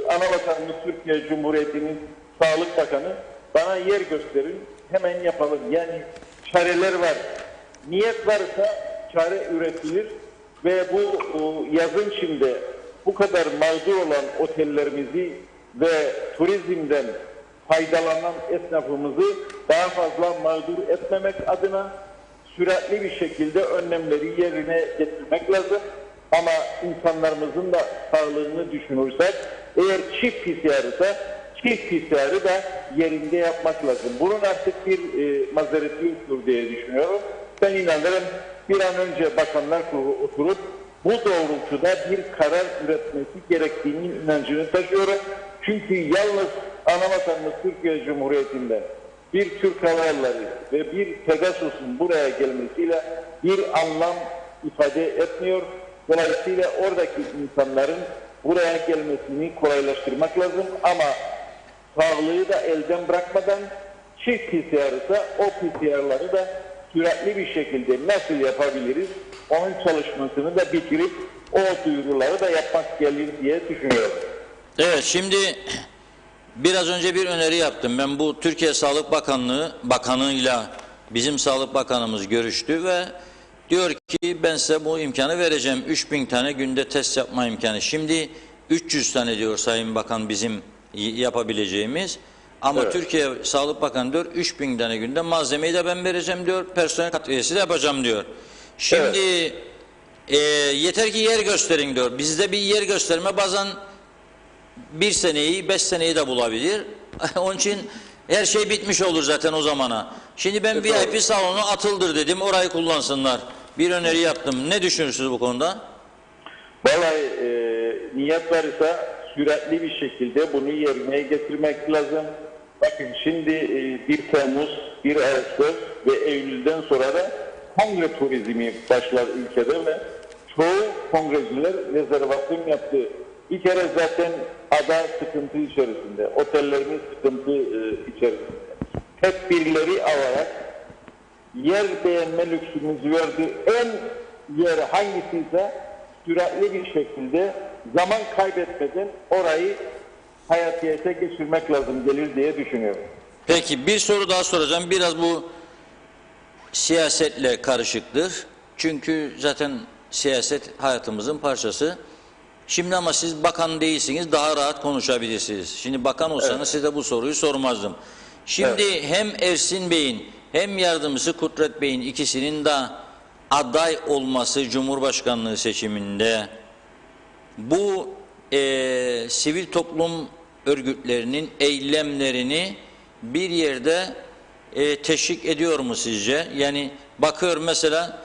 Anavatanımız Türkiye Cumhuriyeti'nin Sağlık Bakanı bana yer gösterin hemen yapalım. Yani çareler var. Niyet varsa çare üretilir ve bu yazın içinde bu kadar mağdur olan otellerimizi ve turizmden faydalanan esnafımızı daha fazla mağdur etmemek adına süratli bir şekilde önlemleri yerine getirmek lazım. Ama insanlarımızın da sağlığını düşünürsek eğer çift PCR ise çift PCR'ı da yerinde yapmak lazım. Bunun artık bir mazereti yoktur diye düşünüyorum. Ben inanırım bir an önce Bakanlar Kurulu oturup bu doğrultuda bir karar üretmesi gerektiğinin inancını taşıyorum. Çünkü yalnız anavatanımız Türkiye Cumhuriyeti'nden bir Türk Hava Yolları ve bir Pegasus'un buraya gelmesiyle bir anlam ifade etmiyor. Dolayısıyla oradaki insanların buraya gelmesini kolaylaştırmak lazım ama sağlığı da elden bırakmadan çift PCR ise o PCR'ları da süratli bir şekilde nasıl yapabiliriz onun çalışmasını da bitirip o duyuruları da yapmak gelir diye düşünüyorum. Evet, şimdi biraz önce bir öneri yaptım. Ben bu Türkiye Sağlık Bakanı'yla bizim Sağlık Bakanımız görüştü ve diyor ki ben size bu imkanı vereceğim. 3000 tane günde test yapma imkanı. Şimdi 300 tane diyor Sayın Bakan bizim yapabileceğimiz. Ama evet. Türkiye Sağlık Bakanı diyor 3000 tane günde malzemeyi de ben vereceğim diyor. Personel katkısı da yapacağım diyor. Şimdi yeter ki yer gösterin diyor. Bizde bir yer gösterme bazen 1 seneyi 5 seneyi de bulabilir. Onun için her şey bitmiş olur zaten o zamana. Şimdi ben VIP salonu atıldır dedim. Orayı kullansınlar. Bir öneri yaptım. Ne düşünürsünüz bu konuda? Vallahi niyet varsa süratli bir şekilde bunu yerine getirmek lazım. Bakın şimdi 1 Temmuz, 1 Ağustos ve Eylül'den sonra da kongre turizmi başlar ülkede ve çoğu kongreciler rezervasyon yaptı. Bir kere zaten ada sıkıntı içerisinde, otellerimiz sıkıntı içerisinde. Tedbirleri alarak yer beğenme lüksümüzü verdi. En yer hangisiyse süratli bir şekilde zaman kaybetmeden orayı hayatiyete geçirmek lazım gelir diye düşünüyorum. Peki bir soru daha soracağım. Biraz bu siyasetle karışıktır. Çünkü zaten siyaset hayatımızın parçası. Şimdi ama siz bakan değilsiniz, daha rahat konuşabilirsiniz. Şimdi bakan olsanız size bu soruyu sormazdım. Şimdi hem Ersin Bey'in hem yardımcısı Kudret Bey'in ikisinin de aday olması Cumhurbaşkanlığı seçiminde bu sivil toplum örgütlerinin eylemlerini bir yerde teşvik ediyor mu sizce? Yani bakıyorum mesela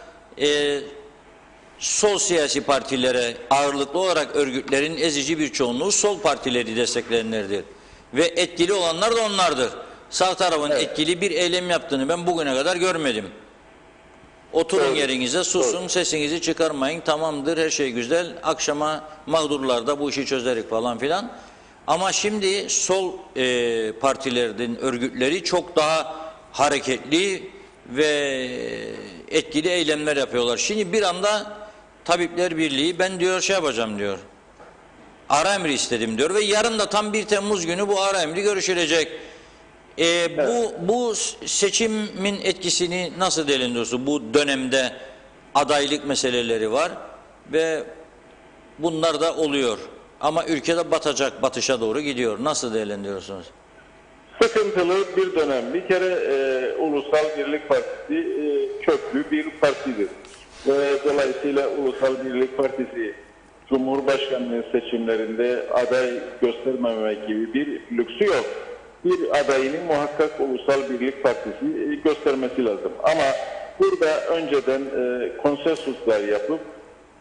sol siyasi partilere ağırlıklı olarak örgütlerin ezici bir çoğunluğu sol partileri destekleyenlerdir. Ve etkili olanlar da onlardır. Sağ tarafın etkili bir eylem yaptığını ben bugüne kadar görmedim. Oturun yerinize, susun, sesinizi çıkarmayın, tamamdır, her şey güzel, akşama mağdurlarda bu işi çözerik falan filan. Ama şimdi sol partilerin örgütleri çok daha hareketli ve etkili eylemler yapıyorlar. Şimdi bir anda Tabipler Birliği ben diyor şey yapacağım diyor. Ara emri istedim diyor ve yarın da tam 1 Temmuz günü bu ara emri görüşülecek. Bu seçimin etkisini nasıl değerlendiriyorsun? Bu dönemde adaylık meseleleri var ve bunlar da oluyor. Ama ülkede batışa doğru gidiyor. Nasıl değerlendiriyorsunuz? Sıkıntılı bir dönem. Bir kere Ulusal Birlik Partisi köklü bir partidir. Dolayısıyla Ulusal Birlik Partisi Cumhurbaşkanlığı seçimlerinde aday göstermeme gibi bir lüksü yok. Bir adayının muhakkak Ulusal Birlik Partisi göstermesi lazım. Ama burada önceden konsensuslar yapıp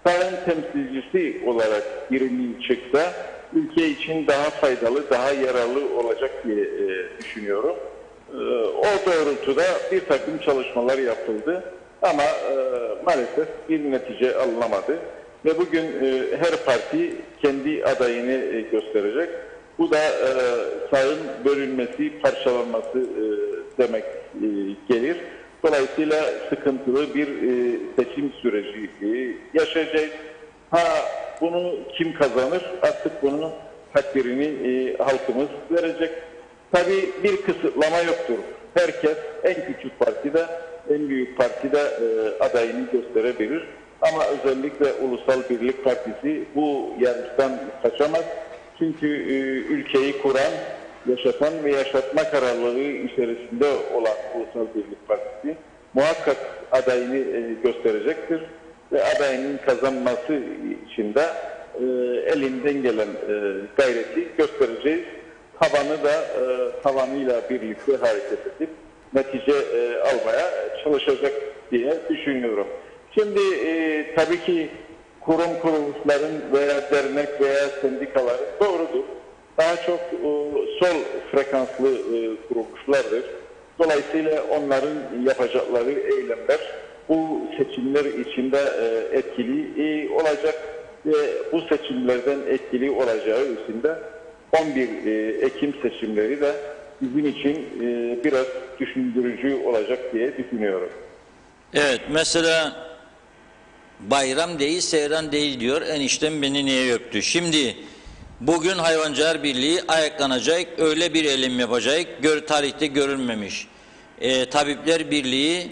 sarayın temsilcisi olarak birinin çıksa ülke için daha faydalı, daha yararlı olacak diye düşünüyorum. O doğrultuda bir takım çalışmalar yapıldı ama maalesef bir netice alınamadı. Ve bugün her parti kendi adayını gösterecek. Bu da sağın bölünmesi, parçalanması demek gelir. Dolayısıyla sıkıntılı bir seçim süreci yaşayacağız. Bunu kim kazanır? Artık bunun takdirini halkımız verecek. Tabii bir kısıtlama yoktur. Herkes en küçük partide, en büyük partide adayını gösterebilir. Ama özellikle Ulusal Birlik Partisi bu yarıştan kaçamaz. Çünkü ülkeyi kuran, yaşatan ve yaşatma kararlılığı içerisinde olan Ulusal Birlik Partisi muhakkak adayını gösterecektir. Ve adayının kazanması için de elinden gelen gayreti göstereceğiz. Tavanıyla birlikte hareket edip netice almaya çalışacak diye düşünüyorum. Şimdi tabii ki kurum kuruluşların veya dernek veya sendikaların doğrudur. Daha çok sol frekanslı kuruluşlardır. Dolayısıyla onların yapacakları eylemler bu seçimler içinde etkili olacak ve bu seçimlerden etkili olacağı içinde 11 Ekim seçimleri de bizim için biraz düşündürücü olacak diye düşünüyorum. Evet, mesela bayram değil, seyran değil diyor. Eniştem beni niye öptü? Şimdi bugün Hayvancılar Birliği ayaklanacak, öyle bir eylem yapacak, tarihte görülmemiş. Tabipler Birliği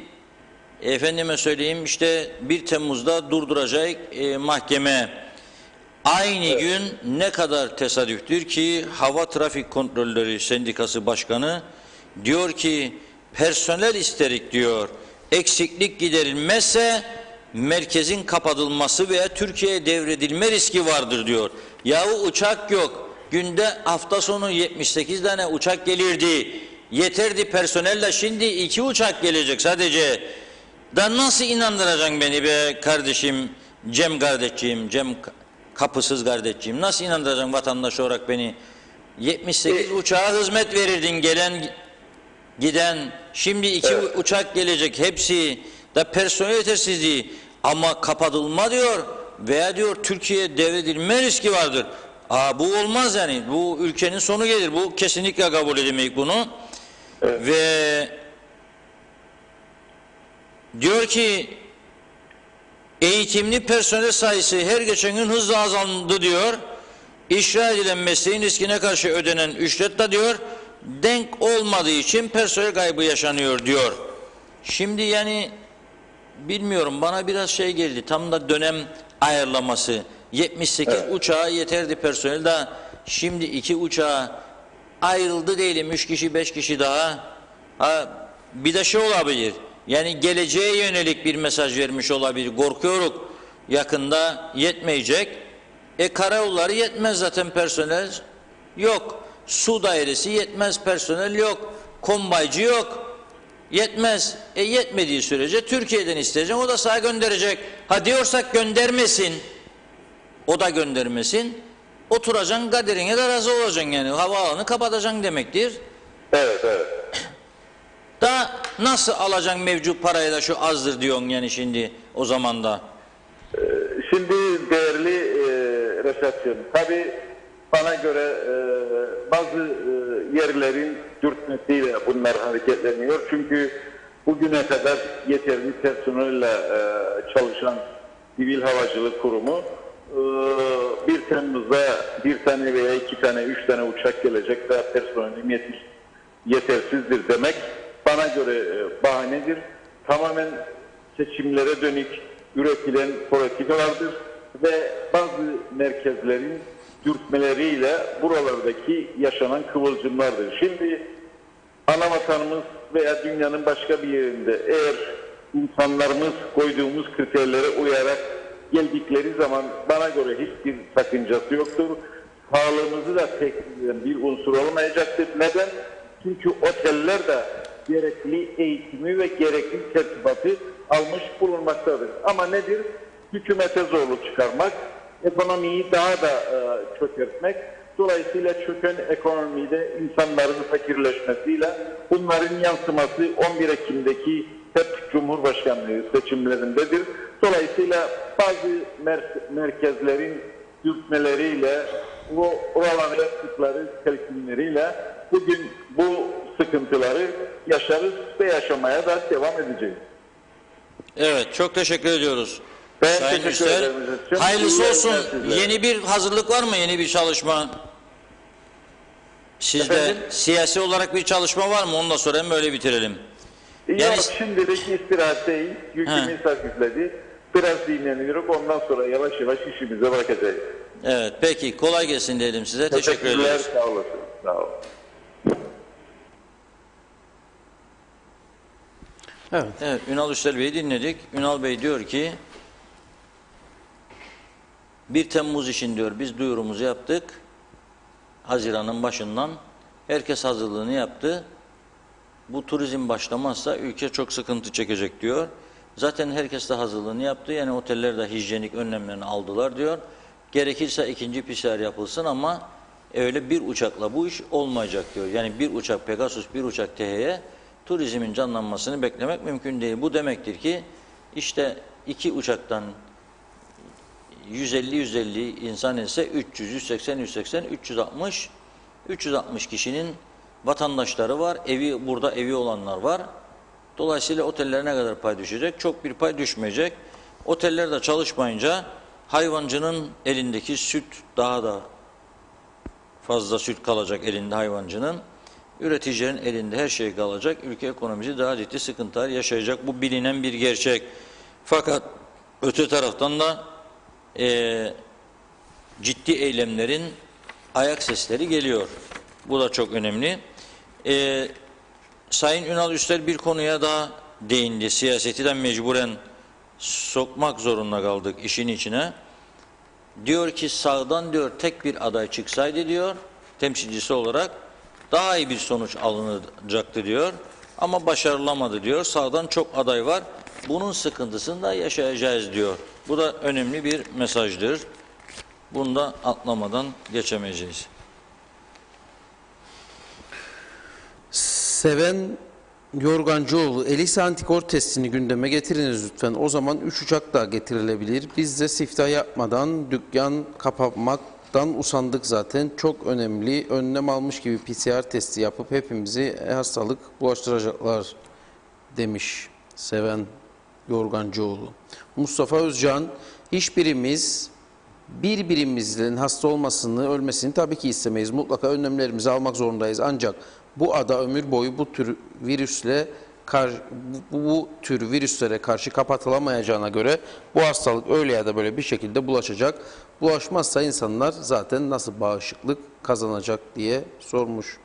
efendime söyleyeyim işte 1 Temmuz'da durduracak mahkeme. Aynı gün ne kadar tesadüftür ki Hava Trafik Kontrolleri Sendikası Başkanı diyor ki personel isterik diyor. Eksiklik giderilmezse merkezin kapatılması veya Türkiye'ye devredilme riski vardır diyor. Yahu uçak yok. Günde hafta sonu 78 tane uçak gelirdi. Yeterdi personelle, şimdi 2 uçak gelecek sadece. Da nasıl inandıracaksın beni be kardeşim, Cem kardeşciğim, Cem kapısız kardeşciğim, nasıl inandıracaksın vatandaş olarak beni? 78 uçağa hizmet verirdin gelen giden, şimdi 2 uçak gelecek, hepsi da personel yetersizliği ama kapatılma diyor veya diyor Türkiye'ye devredilme riski vardır. Bu olmaz yani, bu ülkenin sonu gelir, bu kesinlikle kabul edemeyiz bunu. Ve diyor ki eğitimli personel sayısı her geçen gün hızla azaldı diyor. İcra edilen mesleğin riskine karşı ödenen ücret de diyor denk olmadığı için personel kaybı yaşanıyor diyor. Şimdi yani bilmiyorum, bana biraz şey geldi, tam da dönem ayarlaması. 78 uçağa yeterdi personel de şimdi 2 uçağa ayrıldı diyelim, 3 kişi 5 kişi daha. Bir de şey olabilir. Yani geleceğe yönelik bir mesaj vermiş olabilir. Korkuyoruz yakında yetmeyecek. Karayolları yetmez zaten personel yok. Su dairesi yetmez personel yok. Kombaycı yok. Yetmez. Yetmediği sürece Türkiye'den isteyeceğim. O da sana gönderecek. Diyorsak göndermesin. O da göndermesin. Oturacaksın kaderine de razı olacaksın yani. Havaalanı kapatacaksın demektir. Evet. Da nasıl alacaksın mevcut parayı da şu azdır diyorsun yani şimdi o zaman da. Şimdi değerli Reşat'cığım, tabii bana göre bazı yerlerin dürtmesiyle bunlar hareketleniyor. Çünkü bugüne kadar yeterli personelle çalışan Sivil Havacılık Kurumu 1 Temmuz'da bir tane veya 2 tane, 3 tane uçak gelecek, daha personelim yetersizdir demek bana göre bahanedir. Tamamen seçimlere dönük üretilen politikalardır ve bazı merkezlerin dürtmeleriyle buralardaki yaşanan kıvılcımlardır. Şimdi ana vatanımız veya dünyanın başka bir yerinde eğer insanlarımız koyduğumuz kriterlere uyarak geldikleri zaman bana göre hiçbir sakıncası yoktur. Sağlığımızı da tehdit eden bir unsur olmayacaktır. Neden? Çünkü oteller de gerekli eğitimi ve gerekli tertibatı almış bulunmaktadır. Ama nedir? Hükümete zorluk çıkarmak, ekonomiyi daha da çökertmek, dolayısıyla çöken ekonomide insanların fakirleşmesiyle bunların yansıması 11 Ekim'deki hep Cumhurbaşkanlığı seçimlerindedir. Dolayısıyla bazı merkezlerin dürtmeleriyle, oralara yaptıkları telkinleriyle bugün bu sıkıntıları yaşarız ve yaşamaya da devam edeceğiz. Evet, çok teşekkür ediyoruz. Ben Sayın teşekkür Üstel. ederim. Hayırlısı olsun. Sizlere. Yeni bir hazırlık var mı? Yeni bir çalışma? Sizde Efendim? siyasi olarak bir çalışma var mı? Ondan sonra hem böyle bitirelim. Yani- Yok, şimdilik istirahatteyiz. Yükümüz hafifledi. Biraz dinleniyoruz. Ondan sonra yavaş yavaş işimize bakacağız. Evet, peki. Kolay gelsin dedim size. Teşekkür ederiz. Sağ olasın. Sağ olun. Evet. Evet, Ünal Üstel Bey'i dinledik. Ünal Bey diyor ki 1 Temmuz için diyor biz duyurumuzu yaptık. Haziran'ın başından herkes hazırlığını yaptı. Bu turizm başlamazsa ülke çok sıkıntı çekecek diyor. Zaten herkes de hazırlığını yaptı. Yani oteller de hijyenik önlemlerini aldılar diyor. Gerekirse ikinci PCR yapılsın ama öyle bir uçakla bu iş olmayacak diyor. Yani bir uçak Pegasus, bir uçak THY turizmin canlanmasını beklemek mümkün değil. Bu demektir ki işte 2 uçaktan 150 insan ise 300, 180, 360 kişinin vatandaşları var. Burada evi olanlar var. Dolayısıyla otellere ne kadar pay düşecek? Çok bir pay düşmeyecek. Oteller de çalışmayınca hayvancının elindeki süt daha da fazla süt kalacak elinde hayvancının. Üreticilerin elinde her şey kalacak. Ülke ekonomisi daha ciddi sıkıntılar yaşayacak. Bu bilinen bir gerçek. Fakat öte taraftan da ciddi eylemlerin ayak sesleri geliyor. Bu da çok önemli. Sayın Ünal Üstel bir konuya daha değindi. Siyaseti de mecburen sokmak zorunda kaldık işin içine. Diyor ki sağdan diyor tek bir aday çıksaydı diyor temsilcisi olarak daha iyi bir sonuç alınacaktı diyor. Ama başarılamadı diyor. Sağdan çok aday var. Bunun sıkıntısını da yaşayacağız diyor. Bu da önemli bir mesajdır. Bunu da atlamadan geçemeyeceğiz. Seven Yorgancıoğlu, ELISA antikor testini gündeme getiriniz lütfen. O zaman 3 uçak daha getirilebilir. Biz de siftah yapmadan dükkan kapatmaktan usandık zaten. Çok önemli. Önlem almış gibi PCR testi yapıp hepimizi hastalık bulaştıracaklar demiş Seven Yorgancıoğlu. Mustafa Özcan, hiçbirimiz birbirimizin hasta olmasını, ölmesini tabii ki istemeyiz. Mutlaka önlemlerimizi almak zorundayız. Ancak bu ada ömür boyu bu tür virüslere karşı kapatılamayacağına göre bu hastalık öyle ya da böyle bir şekilde bulaşacak. Bulaşmazsa insanlar zaten nasıl bağışıklık kazanacak diye sormuş.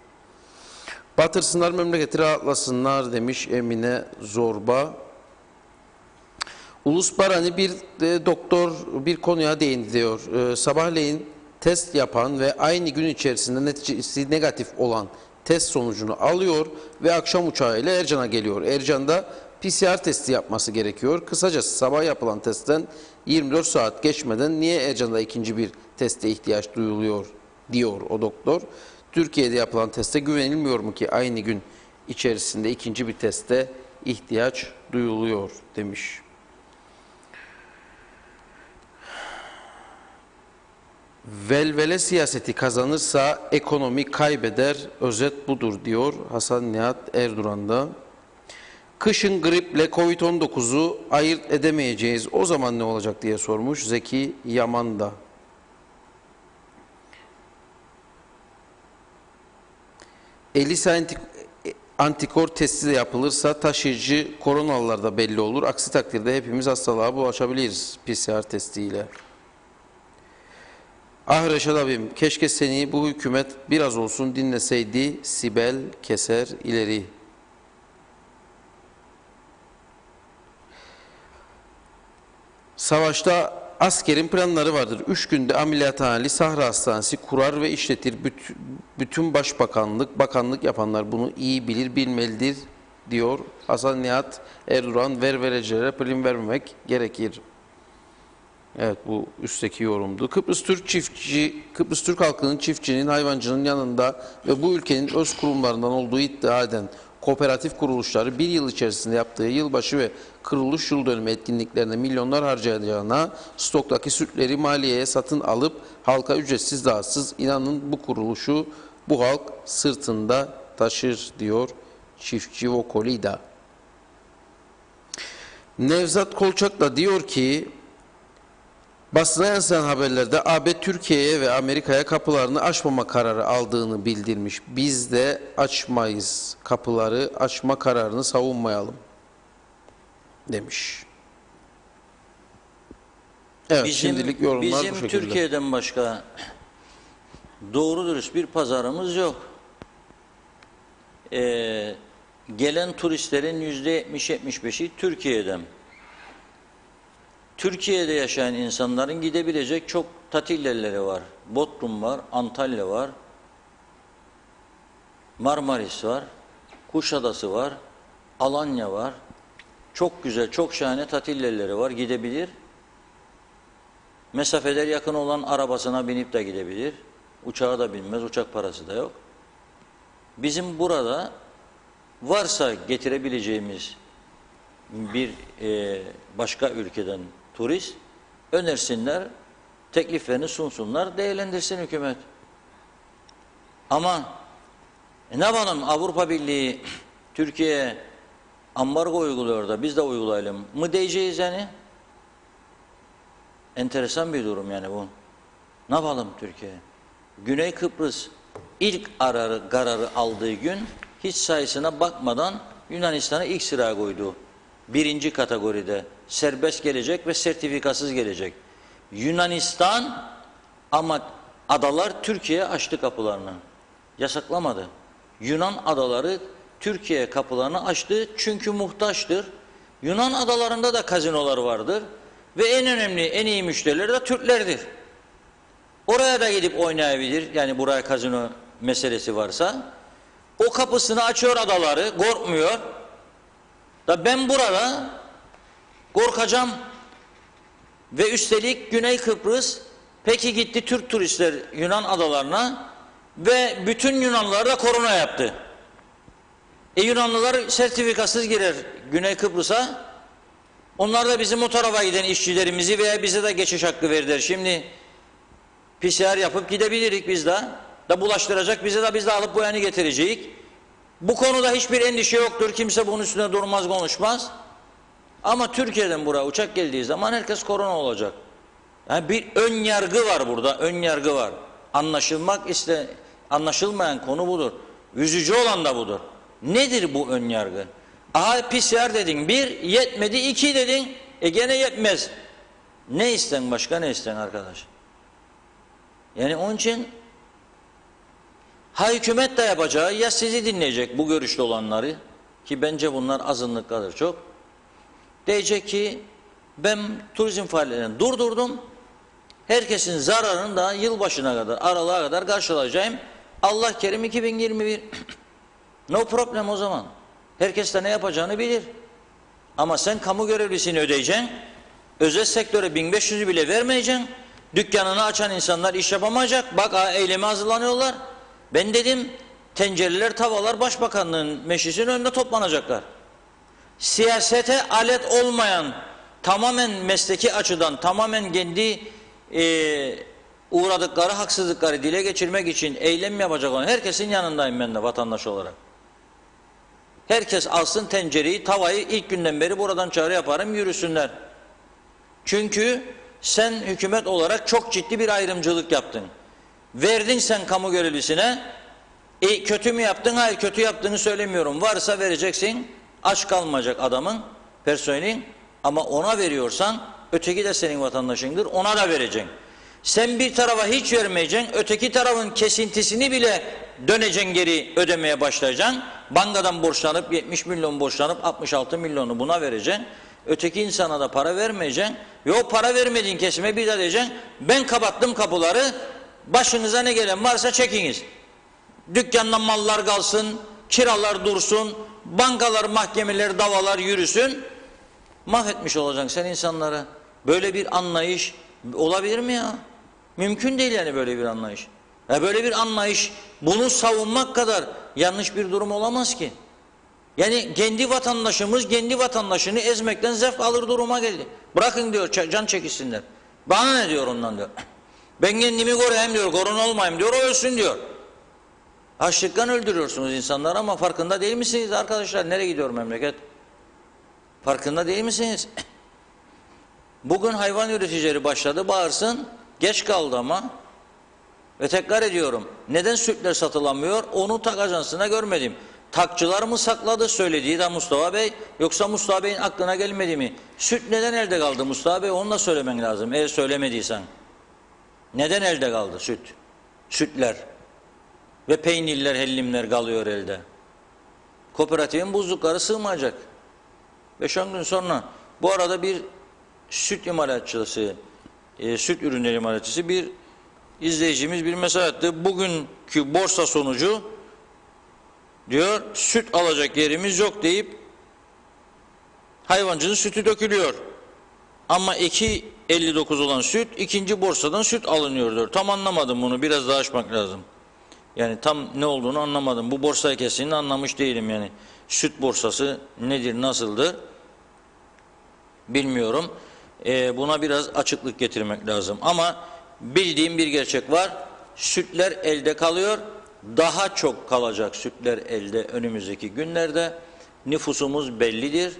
Batırsınlar memleketi rahatlasınlar demiş Emine Zorba. Ulus Barani bir doktor bir konuya değindi diyor. Sabahleyin test yapan ve aynı gün içerisinde neticesi negatif olan test sonucunu alıyor ve akşam uçağıyla Ercan'a geliyor. Ercan'da PCR testi yapması gerekiyor. Kısacası sabah yapılan testten 24 saat geçmeden niye Ercan'da ikinci bir teste ihtiyaç duyuluyor diyor o doktor. Türkiye'de yapılan teste güvenilmiyor mu ki aynı gün içerisinde ikinci bir teste ihtiyaç duyuluyor demiş. Velvele siyaseti kazanırsa ekonomi kaybeder, özet budur diyor Hasan Nihat Erduran'da. Kışın griple Covid-19'u ayırt edemeyeceğiz. O zaman ne olacak diye sormuş Zeki Yaman da. ELISA antikor testi de yapılırsa taşıyıcı koronalılar da belli olur. Aksi takdirde hepimiz hastalığa bulaşabiliriz PCR testiyle. Ah Reşat abim, keşke seni bu hükümet biraz olsun dinleseydi. Sibel Keser ileri. Savaşta askerin planları vardır. 3 günde ameliyathaneli Sahra Hastanesi kurar ve işletir. Bütün bakanlık yapanlar bunu iyi bilir, bilmelidir diyor Hasan Nihat Erduran. Vericilere prim vermemek gerekir. Evet, bu üstteki yorumdu. Kıbrıs Türk halkının çiftçinin, hayvancının yanında ve bu ülkenin öz kurumlarından olduğu iddia eden kooperatif kuruluşları bir yıl içerisinde yaptığı yılbaşı ve kuruluş yıl dönümü etkinliklerine milyonlar harcayacağına stoktaki sütleri maliyeye satın alıp halka ücretsiz dağıtsız, inanın bu kuruluşu bu halk sırtında taşır diyor çiftçi Vokolida. Nevzat Kolçak da diyor ki basına yansıyan haberlerde AB Türkiye'ye ve Amerika'ya kapılarını açmama kararı aldığını bildirmiş. Biz de açmayız. Kapıları açma kararını savunmayalım demiş. Evet, şimdilik yorumlar bu şekilde. Bizim Türkiye'den başka doğru dürüst bir pazarımız yok. Gelen turistlerin %70-75'i Türkiye'den. Türkiye'de yaşayan insanların gidebilecek çok tatil yerleri var. Bodrum var, Antalya var, Marmaris var, Kuşadası var, Alanya var. Çok güzel, çok şahane tatil yerleri var. Gidebilir. Mesafeler yakın olan arabasına binip de gidebilir. Uçağa da binmez, uçak parası da yok. Bizim burada varsa getirebileceğimiz bir başka ülkeden turist önersinler, tekliflerini sunsunlar, değerlendirsin hükümet. Ama ne yapalım, Avrupa Birliği Türkiye'ye ambargo uyguluyor da biz de uygulayalım mı diyeceğiz yani? Enteresan bir durum yani bu. Ne yapalım Türkiye? Güney Kıbrıs ilk kararı aldığı gün hiç sayısına bakmadan Yunanistan'ı ilk sıraya koydu. Birinci kategoride serbest gelecek ve sertifikasız gelecek. Yunanistan ama adalar Türkiye'ye açtı kapılarını. Yasaklamadı. Yunan adaları Türkiye kapılarını açtı çünkü muhtaçtır. Yunan adalarında da kazinolar vardır ve en önemli, en iyi müşterileri de Türklerdir. Oraya da gidip oynayabilir, yani buraya kazino meselesi varsa. O kapısını açıyor adaları, korkmuyor. Da ben burada korkacağım ve üstelik Güney Kıbrıs peki gitti Türk turistler Yunan adalarına ve bütün Yunanlılar da korona yaptı. Yunanlılar sertifikasız girer Güney Kıbrıs'a. Onlar da bizim o tarafa giden işçilerimizi veya bize de geçiş hakkı verirler. Şimdi PCR yapıp gidebilirik biz de. Da bulaştıracak bize de, biz de alıp bu yani getireceğiz. Bu konuda hiçbir endişe yoktur. Kimse bunun üstüne durmaz, konuşmaz. Ama Türkiye'den buraya uçak geldiği zaman herkes korona olacak. Yani bir ön yargı var burada, ön yargı var. Anlaşılmayan konu budur. Üzücü olan da budur. Nedir bu ön yargı? Aha PCR dedin, 1 yetmedi, 2 dedin, gene yetmez. Ne isten başka, ne isten arkadaş? Yani onun için ha hükümet de yapacağı, ya sizi dinleyecek bu görüşte olanları, ki bence bunlar azınlıktadır çok. Diyecek ki ben turizm faaliyetlerini durdurdum. Herkesin zararını da yılbaşına kadar, aralığa kadar karşılayacağım. Allah kerim 2021. No problem o zaman. Herkes de ne yapacağını bilir. Ama sen kamu görevlisini ödeyeceksin. Özel sektöre 1500'ü bile vermeyeceksin. Dükkanını açan insanlar iş yapamayacak. Bak eyleme hazırlanıyorlar. Ben dedim tencereler, tavalar Başbakanlığın meclisinin önünde toplanacaklar. Siyasete alet olmayan, tamamen mesleki açıdan, tamamen kendi uğradıkları haksızlıkları dile geçirmek için eylem yapacak olan herkesin yanındayım ben de vatandaş olarak. Herkes alsın tencereyi, tavayı, ilk günden beri buradan çağrı yaparım, yürüsünler. Çünkü sen hükümet olarak çok ciddi bir ayrımcılık yaptın. Verdin sen kamu görevlisine, kötü mü yaptın? Hayır, kötü yaptığını söylemiyorum. Varsa vereceksin, aç kalmayacak adamın, personelin, ama ona veriyorsan öteki de senin vatandaşındır, ona da vereceksin. Sen bir tarafa hiç vermeyeceksin, öteki tarafın kesintisini bile döneceksin, geri ödemeye başlayacaksın. Bankadan borçlanıp 70 milyon borçlanıp 66 milyonu buna vereceksin. Öteki insana da para vermeyeceksin. Ve o para vermediğin kesime bir daha diyeceksin, ben kapattım kapıları, başınıza ne gelen varsa çekiniz. Dükkandan mallar kalsın, kiralar dursun, bankalar, mahkemeler, davalar yürüsün. Mahvetmiş olacaksın sen insanları. Böyle bir anlayış olabilir mi ya? Mümkün değil yani böyle bir anlayış. Böyle bir anlayış, bunu savunmak kadar yanlış bir durum olamaz ki. Yani kendi vatandaşımız kendi vatandaşını ezmekten zevk alır duruma geldi. Bırakın diyor, can çekişsinler. Bana ne diyor ondan diyor. Ben kendimi koruyayım diyor, korona olmayayım diyor, o ölsün diyor. Açlıktan öldürüyorsunuz insanları ama farkında değil misiniz arkadaşlar? Nereye gidiyor memleket? Farkında değil misiniz? Bugün hayvan üreticileri başladı, bağırsın. Geç kaldı ama. Ve tekrar ediyorum. Neden sütler satılamıyor? Onu tak ajansına görmedim. Takçılar mı sakladı söylediği de Mustafa Bey? Yoksa Mustafa Bey'in aklına gelmedi mi? Süt neden elde kaldı Mustafa Bey? Onu da söylemen lazım. Eğer söylemediysen. Neden elde kaldı süt? Sütler. Ve peynirler, hellimler kalıyor elde. Kooperatifin buzlukları sığmayacak. 5-10 gün sonra bu arada bir süt imalatçısı, süt ürünleri imalatçısı bir izleyicimiz bir mesaj attı. Bugünkü borsa sonucu diyor, süt alacak yerimiz yok deyip hayvancının sütü dökülüyor. Ama 2.59 olan süt ikinci borsadan süt alınıyor diyor. Tam anlamadım bunu, biraz daha açmak lazım. Yani tam ne olduğunu anlamadım. Bu borsayı kesinlikle anlamış değilim yani. Süt borsası nedir, nasıldır bilmiyorum. Buna biraz açıklık getirmek lazım. Ama bildiğim bir gerçek var. Sütler elde kalıyor. Daha çok kalacak sütler elde önümüzdeki günlerde. Nüfusumuz bellidir.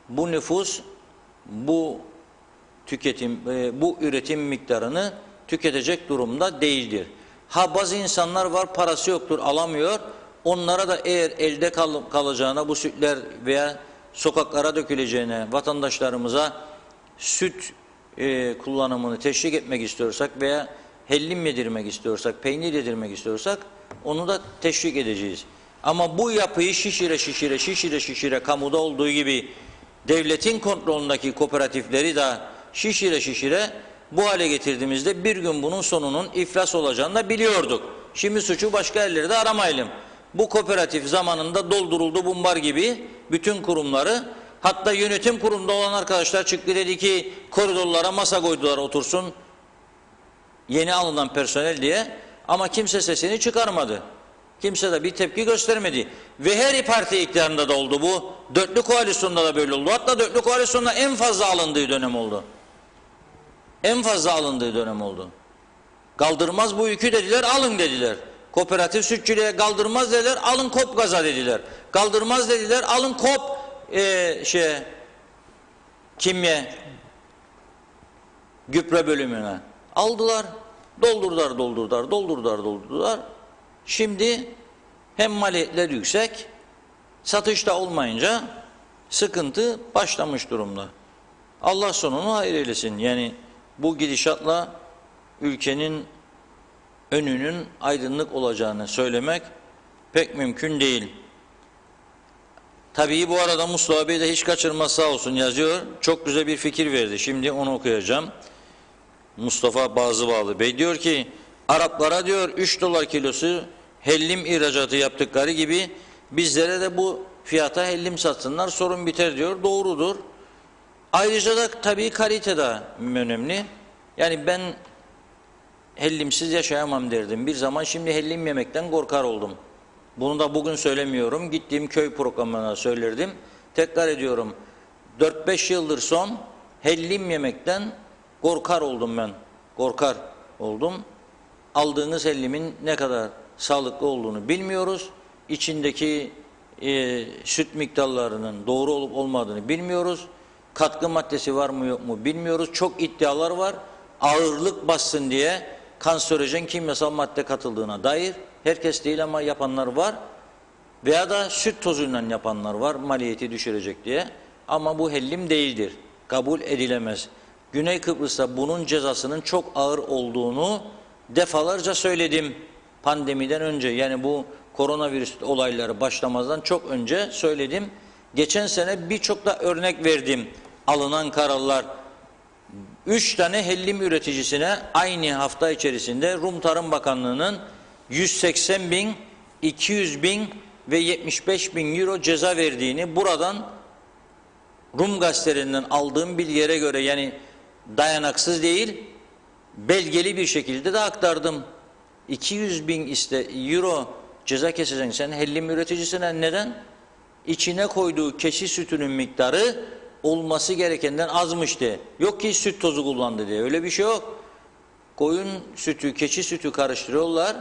Bu nüfus bu tüketim, bu üretim miktarını tüketecek durumda değildir. Bazı insanlar var, parası yoktur, alamıyor. Onlara da eğer elde kalacağına bu sütler veya sokaklara döküleceğine, vatandaşlarımıza süt kullanımını teşvik etmek istiyorsak veya hellim yedirmek istiyorsak, peynir yedirmek istiyorsak onu da teşvik edeceğiz. Ama bu yapıyı şişire kamuda olduğu gibi devletin kontrolündeki kooperatifleri de şişire bu hale getirdiğimizde bir gün bunun sonunun iflas olacağını da biliyorduk. Şimdi suçu başka yerlerde aramayalım. Bu kooperatif zamanında dolduruldu bumbar gibi bütün kurumları, hatta yönetim kurulunda olan arkadaşlar çıktı, dedi ki koridorlara masa koydular otursun yeni alınan personel diye, ama kimse sesini çıkarmadı. Kimse de bir tepki göstermedi. Ve her parti iktidarında da oldu bu. Dörtlü koalisyonda da böyle oldu. Hatta dörtlü koalisyonda en fazla alındığı dönem oldu. En fazla alındığı dönem oldu. Kaldırmaz bu yükü dediler, alın dediler. Kooperatif sütçülüğe kaldırmaz dediler, alın kop gaza dediler. Kaldırmaz dediler, alın kop kimya gübre bölümüne. Aldılar, doldurdular. Şimdi hem maliyetler yüksek, satışta olmayınca sıkıntı başlamış durumda. Allah sonunu hayır eylesin. Yani bu gidişatla ülkenin önünün aydınlık olacağını söylemek pek mümkün değil. Tabii bu arada Mustafa Bey de hiç kaçırmaz sağ olsun yazıyor. Çok güzel bir fikir verdi. Şimdi onu okuyacağım. Mustafa Bazıbağlı Bey diyor ki, Araplara diyor 3 dolar kilosu hellim ihracatı yaptıkları gibi bizlere de bu fiyata hellim satsınlar, sorun biter diyor. Doğrudur. Ayrıca da tabii kalite de önemli. Yani ben hellimsiz yaşayamam derdim bir zaman, şimdi hellim yemekten korkar oldum. Bunu da bugün söylemiyorum. Gittiğim köy programına söylerdim. Tekrar ediyorum. 4-5 yıldır son hellim yemekten korkar oldum ben. Korkar oldum. Aldığınız hellimin ne kadar sağlıklı olduğunu bilmiyoruz. İçindeki süt miktarlarının doğru olup olmadığını bilmiyoruz. Katkı maddesi var mı yok mu bilmiyoruz. Çok iddialar var. Ağırlık bassın diye kanserojen kimyasal madde katıldığına dair. Herkes değil ama yapanlar var. Veya da süt tozuyla yapanlar var maliyeti düşürecek diye. Ama bu hellim değildir. Kabul edilemez. Güney Kıbrıs'ta bunun cezasının çok ağır olduğunu defalarca söyledim pandemiden önce. Yani bu koronavirüs olayları başlamazdan çok önce söyledim. Geçen sene birçok da örnek verdim. Alınan kararlar 3 tane hellim üreticisine aynı hafta içerisinde Rum Tarım Bakanlığı'nın 180 bin, 200 bin ve 75 bin euro ceza verdiğini buradan Rum gazetelerinden aldığım bilgilere göre, yani dayanaksız değil, belgeli bir şekilde de aktardım. 200 bin euro ceza keseceksin sen hellim üreticisine. Neden? İçine koyduğu keçi sütünün miktarı olması gerekenden azmıştı. Yok ki süt tozu kullandı diye. Öyle bir şey yok. Koyun sütü, keçi sütü karıştırıyorlar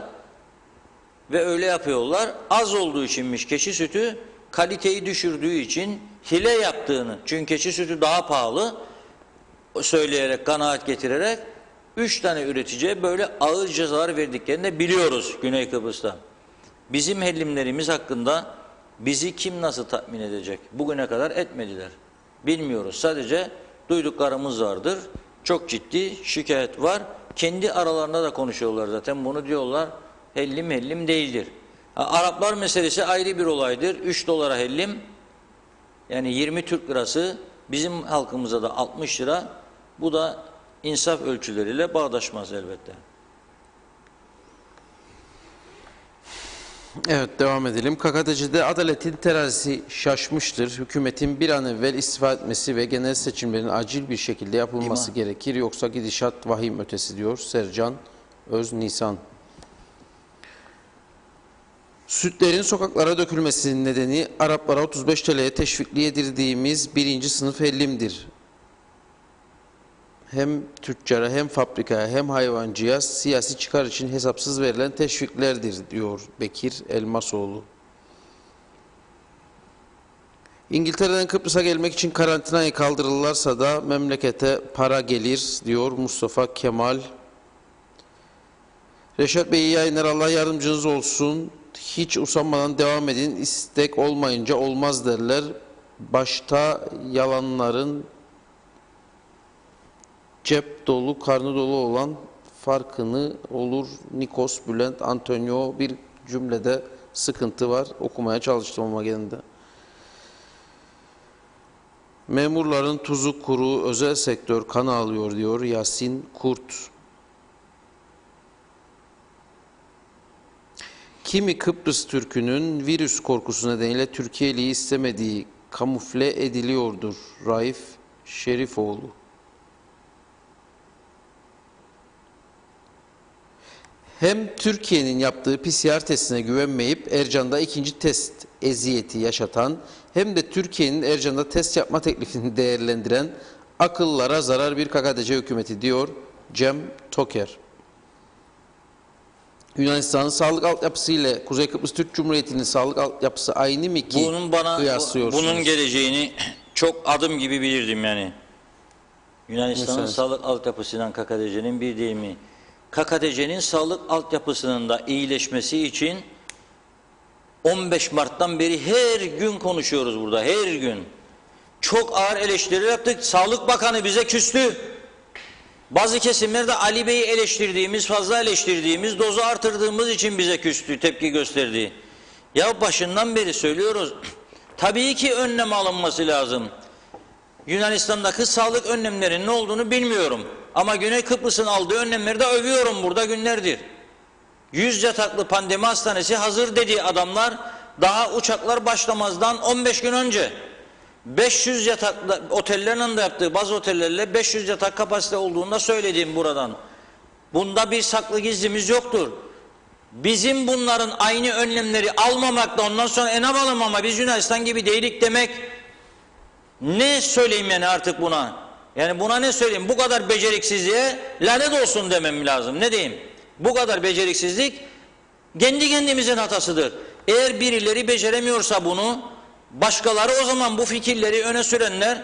ve öyle yapıyorlar. Az olduğu içinmiş keçi sütü, kaliteyi düşürdüğü için hile yaptığını, çünkü keçi sütü daha pahalı söyleyerek, kanaat getirerek 3 tane üreticiye böyle ağır cezalar verdiklerini de biliyoruz Güney Kıbrıs'ta. Bizim hellimlerimiz hakkında bizi kim nasıl tatmin edecek? Bugüne kadar etmediler. Bilmiyoruz. Sadece duyduklarımız vardır. Çok ciddi şikayet var. Kendi aralarında da konuşuyorlar zaten. Bunu diyorlar. Hellim hellim değildir. Araplar meselesi ayrı bir olaydır. 3 dolara hellim, yani 20 Türk lirası, bizim halkımıza da 60 lira. Bu da insaf ölçüleriyle bağdaşmaz elbette. Evet, devam edelim. KKTC'de adaletin terazisi şaşmıştır. Hükümetin bir an evvel istifa etmesi ve genel seçimlerin acil bir şekilde yapılması gerekir. Yoksa gidişat vahim ötesi diyor Sercan Öznisan. Sütlerin sokaklara dökülmesinin nedeni Araplara 35 TL'ye teşvikli yedirdiğimiz 1. sınıf hellimdir. Hem tüccara hem fabrikaya hem hayvancıya siyasi çıkar için hesapsız verilen teşviklerdir diyor Bekir Elmasoğlu. İngiltere'den Kıbrıs'a gelmek için karantinayı kaldırırlarsa da memlekete para gelir diyor Mustafa Kemal. Reşat Bey, iyi yayınlar, Allah yardımcınız olsun. Hiç usanmadan devam edin. İstek olmayınca olmaz derler. Başta yalanların cep dolu, karnı dolu olan farkını olur. Nikos, Bülent, Antonio, bir cümlede sıkıntı var. Okumaya çalıştım ama gene de. Memurların tuzu kuru, özel sektör kan ağlıyor diyor Yasin Kurt. Kimi Kıbrıs Türk'ünün virüs korkusu nedeniyle Türkiye'liyi istemediği kamufle ediliyordur. Raif Şerifoğlu. Hem Türkiye'nin yaptığı PCR testine güvenmeyip Ercan'da ikinci test eziyeti yaşatan, hem de Türkiye'nin Ercan'da test yapma teklifini değerlendiren akıllara zarar bir KKTC hükümeti diyor Cem Toker. Yunanistan'ın sağlık altyapısı ile Kuzey Kıbrıs Türk Cumhuriyeti'nin sağlık altyapısı aynı mı ki kıyaslıyorsunuz? Bunun geleceğini çok adım gibi bilirdim yani. Yunanistan'ın sağlık altyapısından KKTC'nin bir değil mi? KKTC'nin sağlık altyapısının da iyileşmesi için 15 Mart'tan beri her gün konuşuyoruz burada, her gün. Çok ağır eleştiri yaptık. Sağlık Bakanı bize küstü. Bazı kesimlerde Ali Bey'i eleştirdiğimiz, fazla eleştirdiğimiz, dozu artırdığımız için bize küstü, tepki gösterdi. Ya başından beri söylüyoruz. Tabii ki önlem alınması lazım. Yunanistan'daki sağlık önlemlerinin ne olduğunu bilmiyorum. Ama Güney Kıbrıs'ın aldığı önlemleri de övüyorum burada günlerdir. 100 yataklı pandemi hastanesi hazır dediği adamlar daha uçaklar başlamazdan 15 gün önce 500 yataklı otellerin de yaptığı bazı otellerle 500 yatak kapasite olduğunu da söylediğim buradan. Bunda bir saklı gizlimiz yoktur. Bizim bunların aynı önlemleri almamakla ondan sonra ne yapalım ama biz Yunanistan gibi değilik demek, ne söyleyeyim yani artık buna? Yani buna ne söyleyeyim? Bu kadar beceriksizliğe lanet olsun demem lazım. Ne diyeyim? Bu kadar beceriksizlik kendi kendimizin hatasıdır. Eğer birileri beceremiyorsa bunu, başkaları o zaman bu fikirleri öne sürenler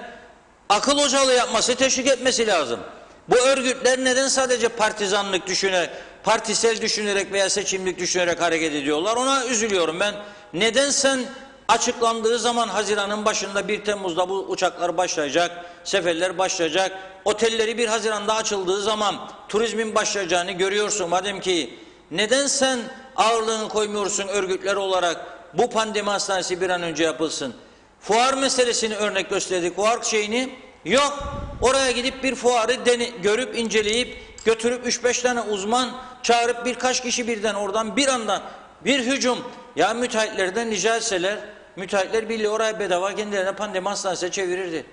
akıl hocalığı yapması, teşvik etmesi lazım. Bu örgütler neden sadece partizanlık düşünerek, partisel düşünerek veya seçimlik düşünerek hareket ediyorlar? Ona üzülüyorum ben. Neden sen açıklandığı zaman Haziran'ın başında 1 Temmuz'da bu uçaklar başlayacak, seferler başlayacak, otelleri 1 Haziran'da açıldığı zaman turizmin başlayacağını görüyorsun. Madem ki neden sen ağırlığını koymuyorsun örgütler olarak bu pandemi hastanesi bir an önce yapılsın? Fuar meselesini örnek gösterdik. Fuar şeyini yok. Oraya gidip bir fuarı görüp inceleyip götürüp 3-5 tane uzman çağırıp birkaç kişi birden oradan bir anda bir hücum. Ya müteahhitlerden rica etseler, Müteahhitler Birliği oraya bedava kendilerine pandemi hastanesine çevirirdi.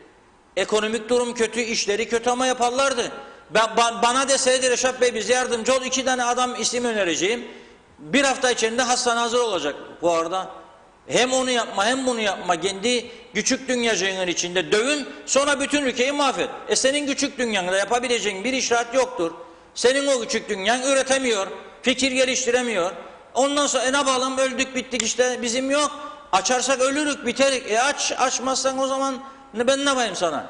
Ekonomik durum kötü, işleri kötü ama yaparlardı. Bana deseydi Reşat Bey bize yardımcı ol, 2 tane adam isim önereceğim. 1 hafta içinde hastane hazır olacak bu arada. Hem onu yapma hem bunu yapma. Kendi küçük dünyacığının içinde dövün, sonra bütün ülkeyi mahvet. Senin küçük dünyanda yapabileceğin bir icraat yoktur. Senin o küçük dünyan üretemiyor, fikir geliştiremiyor. Ondan sonra ne yapalım, öldük bittik işte, bizim yok. Açarsak ölürük, biterik. Açmazsan o zaman ben ne yapayım sana?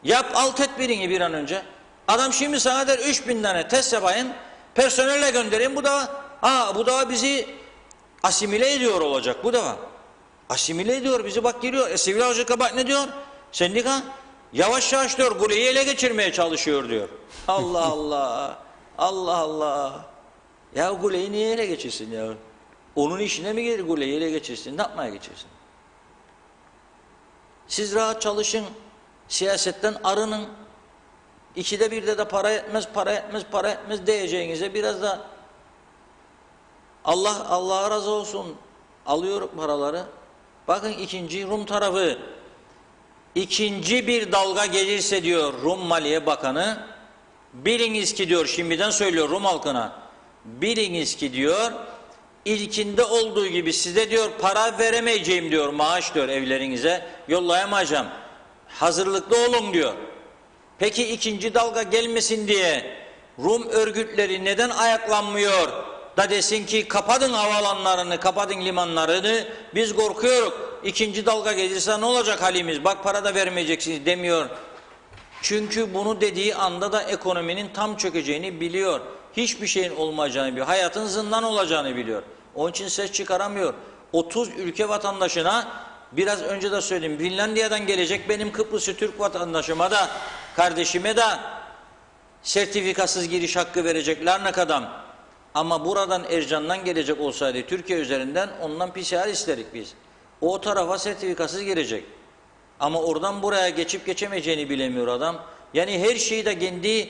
Yap, al tedbirini bir an önce. Adam şimdi sana der 3000 tane test yapayım, personelle göndereyim. Bu da bizi asimile ediyor olacak bu defa. Asimile ediyor bizi, bak giriyor. Sivil Havacılık'a bak ne diyor? Sendika yavaş yavaş diyor kuleyi ele geçirmeye çalışıyor diyor. Allah Allah. Allah Allah. Ya kuleyi niye ele geçirsin ya? Onun işine mi gelir kuleyi ele geçirsin? Ne yapmaya geçirsin? Siz rahat çalışın. Siyasetten arının. 2'de 1'de de para etmez, para etmez, para etmez diyeceğinize biraz da Allah'a razı olsun. Alıyor paraları. Bakın ikinci Rum tarafı. İkinci bir dalga gelirse diyor Rum Maliye Bakanı, biliniz ki diyor, şimdiden söylüyor Rum halkına, biliniz ki diyor, ilkinde olduğu gibi size diyor para veremeyeceğim diyor, maaş diyor evlerinize yollayamayacağım. Hazırlıklı olun diyor. Peki ikinci dalga gelmesin diye Rum örgütleri neden ayaklanmıyor da desin ki kapatın havaalanlarını, kapatın limanlarını, biz korkuyoruz. İkinci dalga gelirse ne olacak halimiz? Bak para da vermeyeceksiniz demiyor. Çünkü bunu dediği anda da ekonominin tam çökeceğini biliyor. Hiçbir şeyin olmayacağını biliyor. Hayatın zindan olacağını biliyor. Onun için ses çıkaramıyor. 30 ülke vatandaşına, biraz önce de söyledim, Finlandiya'dan gelecek benim Kıbrıs'ı Türk vatandaşıma da, kardeşime de sertifikasız giriş hakkı verecek larnak adam. Ama buradan Ercan'dan gelecek olsaydı Türkiye üzerinden ondan PCR isterik biz. O tarafa sertifikasız girecek. Ama oradan buraya geçip geçemeyeceğini bilemiyor adam. Yani her şeyi de kendi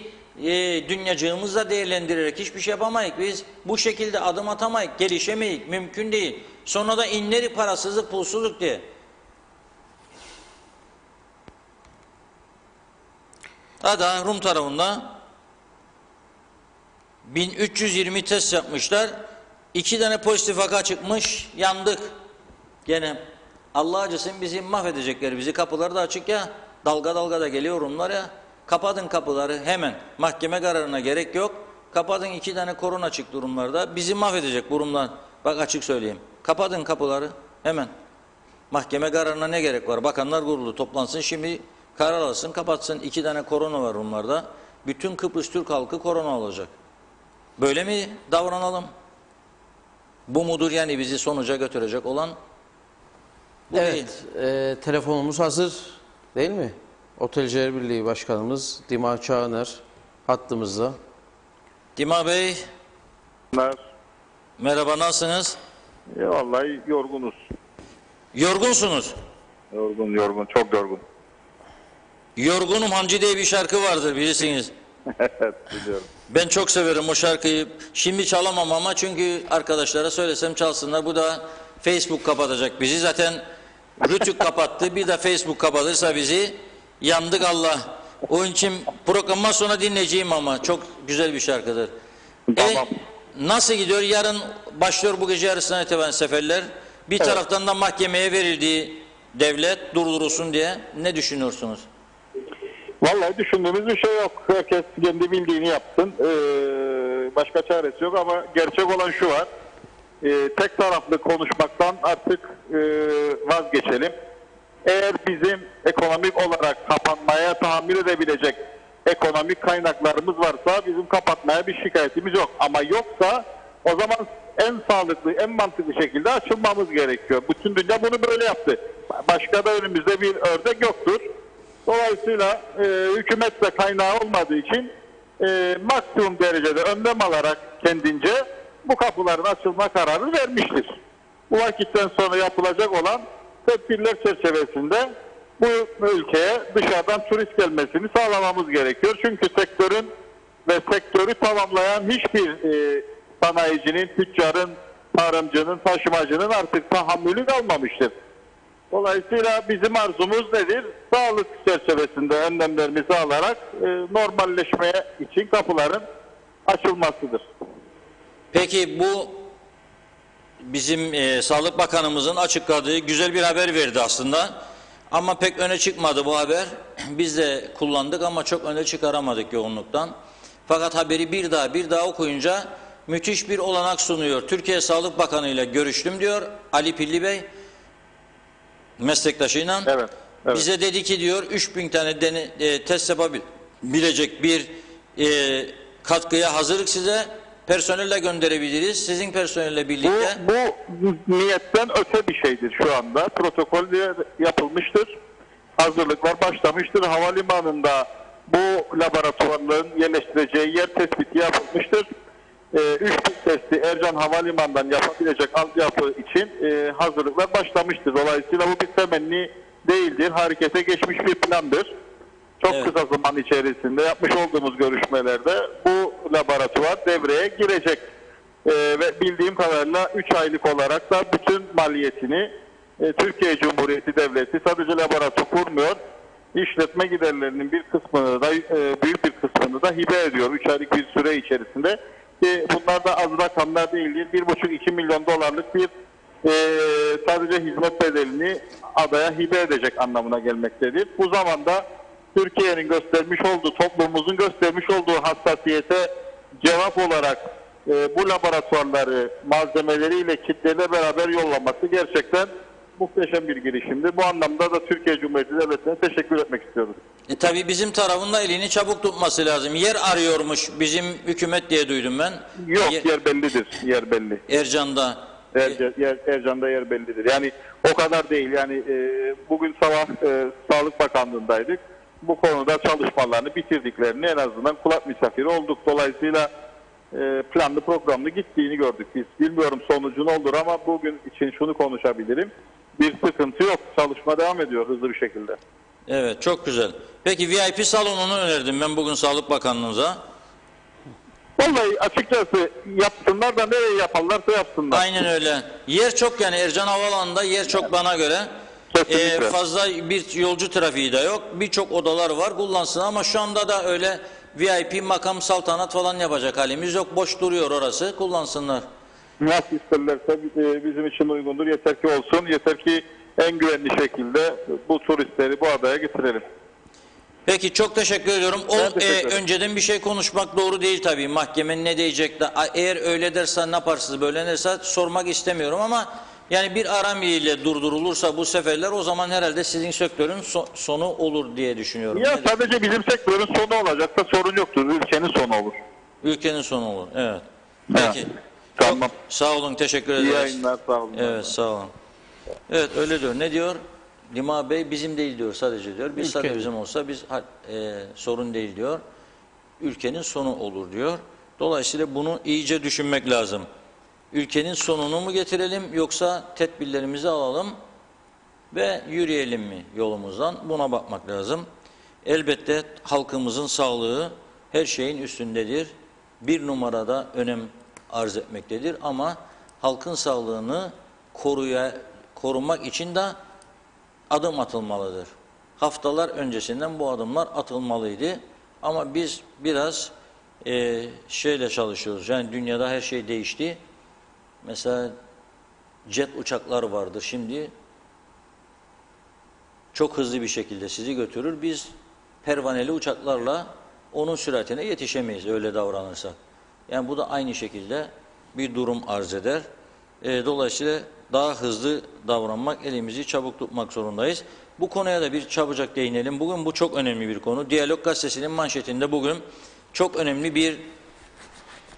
dünyacığımızla değerlendirerek hiçbir şey yapamayız. Biz bu şekilde adım atamayız, gelişemeyiz, mümkün değil. Sonra da inleri parasızlık, pulsuzluk diye. Hatta Rum tarafında 1320 test yapmışlar. 2 tane pozitif vaka çıkmış, yandık. Gene Allah acısın, bizi mahvedecekler, bizi, kapıları da açık ya, dalga dalga da geliyor Rumlar ya. Kapatın kapıları hemen, mahkeme kararına gerek yok. Kapatın, 2 tane korona çıktı Rumlarda, bizi mahvedecek bu Rumlar. Bak açık söyleyeyim, kapatın kapıları hemen. Mahkeme kararına ne gerek var? Bakanlar Kurulu toplansın şimdi, karar alsın, kapatsın. 2 tane korona var Rumlarda. Bütün Kıbrıs Türk halkı korona olacak. Böyle mi davranalım? Bu mudur yani bizi sonuca götürecek olan? Bu evet, telefonumuz hazır değil mi? Otelciler Birliği Başkanımız Dima Çağıner hattımızda. Dima Bey, merhaba, nasılsınız? Ya vallahi yorgunuz. Yorgunsunuz. Yorgun, çok yorgun. Yorgunum Hancı diye bir şarkı vardır, bilirsiniz. Evet, biliyorum. Ben çok severim o şarkıyı. Şimdi çalamam ama, çünkü arkadaşlara söylesem çalsınlar. Bu da Facebook kapatacak bizi. Zaten Rütük kapattı. Bir de Facebook kapatırsa bizi, yandık Allah. Onun için programdan sonra dinleyeceğim ama çok güzel bir şarkıdır. Tamam. Nasıl gidiyor? Yarın başlıyor, bu gece yarısından itibaren seferler. Bir taraftan da mahkemeye verildiği, devlet durdurulsun diye. Ne düşünüyorsunuz? Vallahi düşündüğümüz bir şey yok. Herkes kendi bildiğini yapsın. Başka çaresi yok ama gerçek olan şu var. tek taraflı konuşmaktan artık vazgeçelim. Eğer bizim ekonomik olarak kapanmaya tahammül edebilecek ekonomik kaynaklarımız varsa bizim kapatmaya bir şikayetimiz yok. Ama yoksa o zaman en sağlıklı, en mantıklı şekilde açılmamız gerekiyor. Bütün dünya bunu böyle yaptı. Başka da önümüzde bir örnek yoktur. Dolayısıyla hükümet de kaynağı olmadığı için maksimum derecede önlem alarak kendince bu kapıların açılma kararı vermiştir. Bu vakitten sonra yapılacak olan tedbirler çerçevesinde bu ülkeye dışarıdan turist gelmesini sağlamamız gerekiyor. Çünkü sektörün ve sektörü tamamlayan hiçbir sanayicinin, tüccarın, tarımcının, taşımacının artık tahammülü kalmamıştır. Dolayısıyla bizim arzumuz nedir? Sağlık çerçevesinde önlemlerimizi alarak normalleşmeye için kapıların açılmasıdır. Peki bu bizim Sağlık Bakanımızın açıkladığı güzel bir haber verdi aslında. Ama pek öne çıkmadı bu haber. Biz de kullandık ama çok öne çıkaramadık yoğunluktan. Fakat haberi bir daha okuyunca müthiş bir olanak sunuyor. Türkiye Sağlık Bakanı ile görüştüm diyor Ali Pilli Bey meslektaşıyla. Evet. Bize dedi ki diyor 3000 tane test yapabilecek bir katkıya hazırlık size. Personelle gönderebiliriz. Sizin personelle birlikte. Bu niyetten öte bir şeydir şu anda. Protokol yapılmıştır. Hazırlıklar başlamıştır. Havalimanında bu laboratuvarların yerleştireceği yer tespiti yapılmıştır. 3000 testi Ercan Havalimanı'ndan yapabilecek altyapı için hazırlıklar başlamıştır. Dolayısıyla bu bir temenni değildir. Harekete geçmiş bir plandır. Çok kısa zaman içerisinde yapmış olduğumuz görüşmelerde bu laboratuvar devreye girecek. Ve bildiğim kadarıyla 3 aylık olarak da bütün maliyetini Türkiye Cumhuriyeti Devleti sadece laboratuvar kurmuyor. İşletme giderlerinin bir kısmını da büyük bir kısmını da hibe ediyor 3 aylık bir süre içerisinde. Bunlar da az rakamlar değildir. 1,5-2 milyon dolarlık bir sadece hizmet bedelini adaya hibe edecek anlamına gelmektedir. Bu zamanda Türkiye'nin göstermiş olduğu, toplumumuzun göstermiş olduğu hassasiyete cevap olarak bu laboratuvarları malzemeleriyle kitleyle beraber yollaması gerçekten muhteşem bir girişimdi. Bu anlamda da Türkiye Cumhuriyeti Devleti'ne teşekkür etmek istiyoruz. Tabii bizim tarafın da elini çabuk tutması lazım. Yer arıyormuş bizim hükümet diye duydum ben. Yok, yer bellidir. Yer belli. Ercan'da. Ercan'da yer bellidir. Yani o kadar değil. Yani bugün sabah Sağlık Bakanlığı'ndaydık. Bu konuda çalışmalarını bitirdiklerini en azından kulak misafiri olduk. Dolayısıyla planlı programlı gittiğini gördük biz. Bilmiyorum sonucu ne olur ama bugün için şunu konuşabilirim. Bir sıkıntı yok. Çalışma devam ediyor hızlı bir şekilde. Evet, çok güzel. Peki VIP salonunu önerdim ben bugün Sağlık Bakanlığımıza. Vallahi açıkçası yapsınlar da nereye yaparlarsa yapsınlar. Aynen öyle. Yer çok yani Ercan Havaalanı'nda yer çok bana göre. Fazla bir yolcu trafiği de yok. Birçok odalar var kullansın ama şu anda da öyle VIP makam saltanat falan yapacak halimiz yok. Boş duruyor orası. Kullansınlar. Nasıl isterlerse bizim için uygundur. Yeter ki olsun. Yeter ki en güvenli şekilde bu turistleri bu adaya getirelim. Peki çok teşekkür ediyorum. Teşekkür ederim. Önceden bir şey konuşmak doğru değil tabii. Mahkemenin ne diyecek de eğer öyle dersen ne yaparsınız böyle derse sormak istemiyorum ama yani bir aramiyle durdurulursa bu seferler o zaman herhalde sizin sektörün sonu olur diye düşünüyorum. Ya sadece bizim sektörün sonu olacaksa sorun yoktur. Ülkenin sonu olur. Ülkenin sonu olur. Evet. Peki. Tamam. Çok sağ olun. Teşekkür ederiz. İyi yayınlar. Sağ olun. Evet sağ olun. Evet öyle diyor. Ne diyor? Lima Bey bizim değil diyor sadece diyor. Biz sadece bizim olsa biz sorun değil diyor. Ülkenin sonu olur diyor. Dolayısıyla bunu iyice düşünmek lazım. Ülkenin sonunu mu getirelim yoksa tedbirlerimizi alalım ve yürüyelim mi yolumuzdan? Buna bakmak lazım. Elbette halkımızın sağlığı her şeyin üstündedir. Bir numarada önem arz etmektedir ama halkın sağlığını korumak için de adım atılmalıdır. Haftalar öncesinden bu adımlar atılmalıydı. Ama biz biraz şeyle çalışıyoruz. Yani dünyada her şey değişti. Mesela jet uçaklar vardır şimdi. Çok hızlı bir şekilde sizi götürür. Biz pervaneli uçaklarla onun süratine yetişemeyiz öyle davranırsak. Yani bu da aynı şekilde bir durum arz eder. Dolayısıyla daha hızlı davranmak, elimizi çabuk tutmak zorundayız. Bu konuya da bir çabucak değinelim. Bugün bu çok önemli bir konu. Diyalog Gazetesi'nin manşetinde bugün çok önemli bir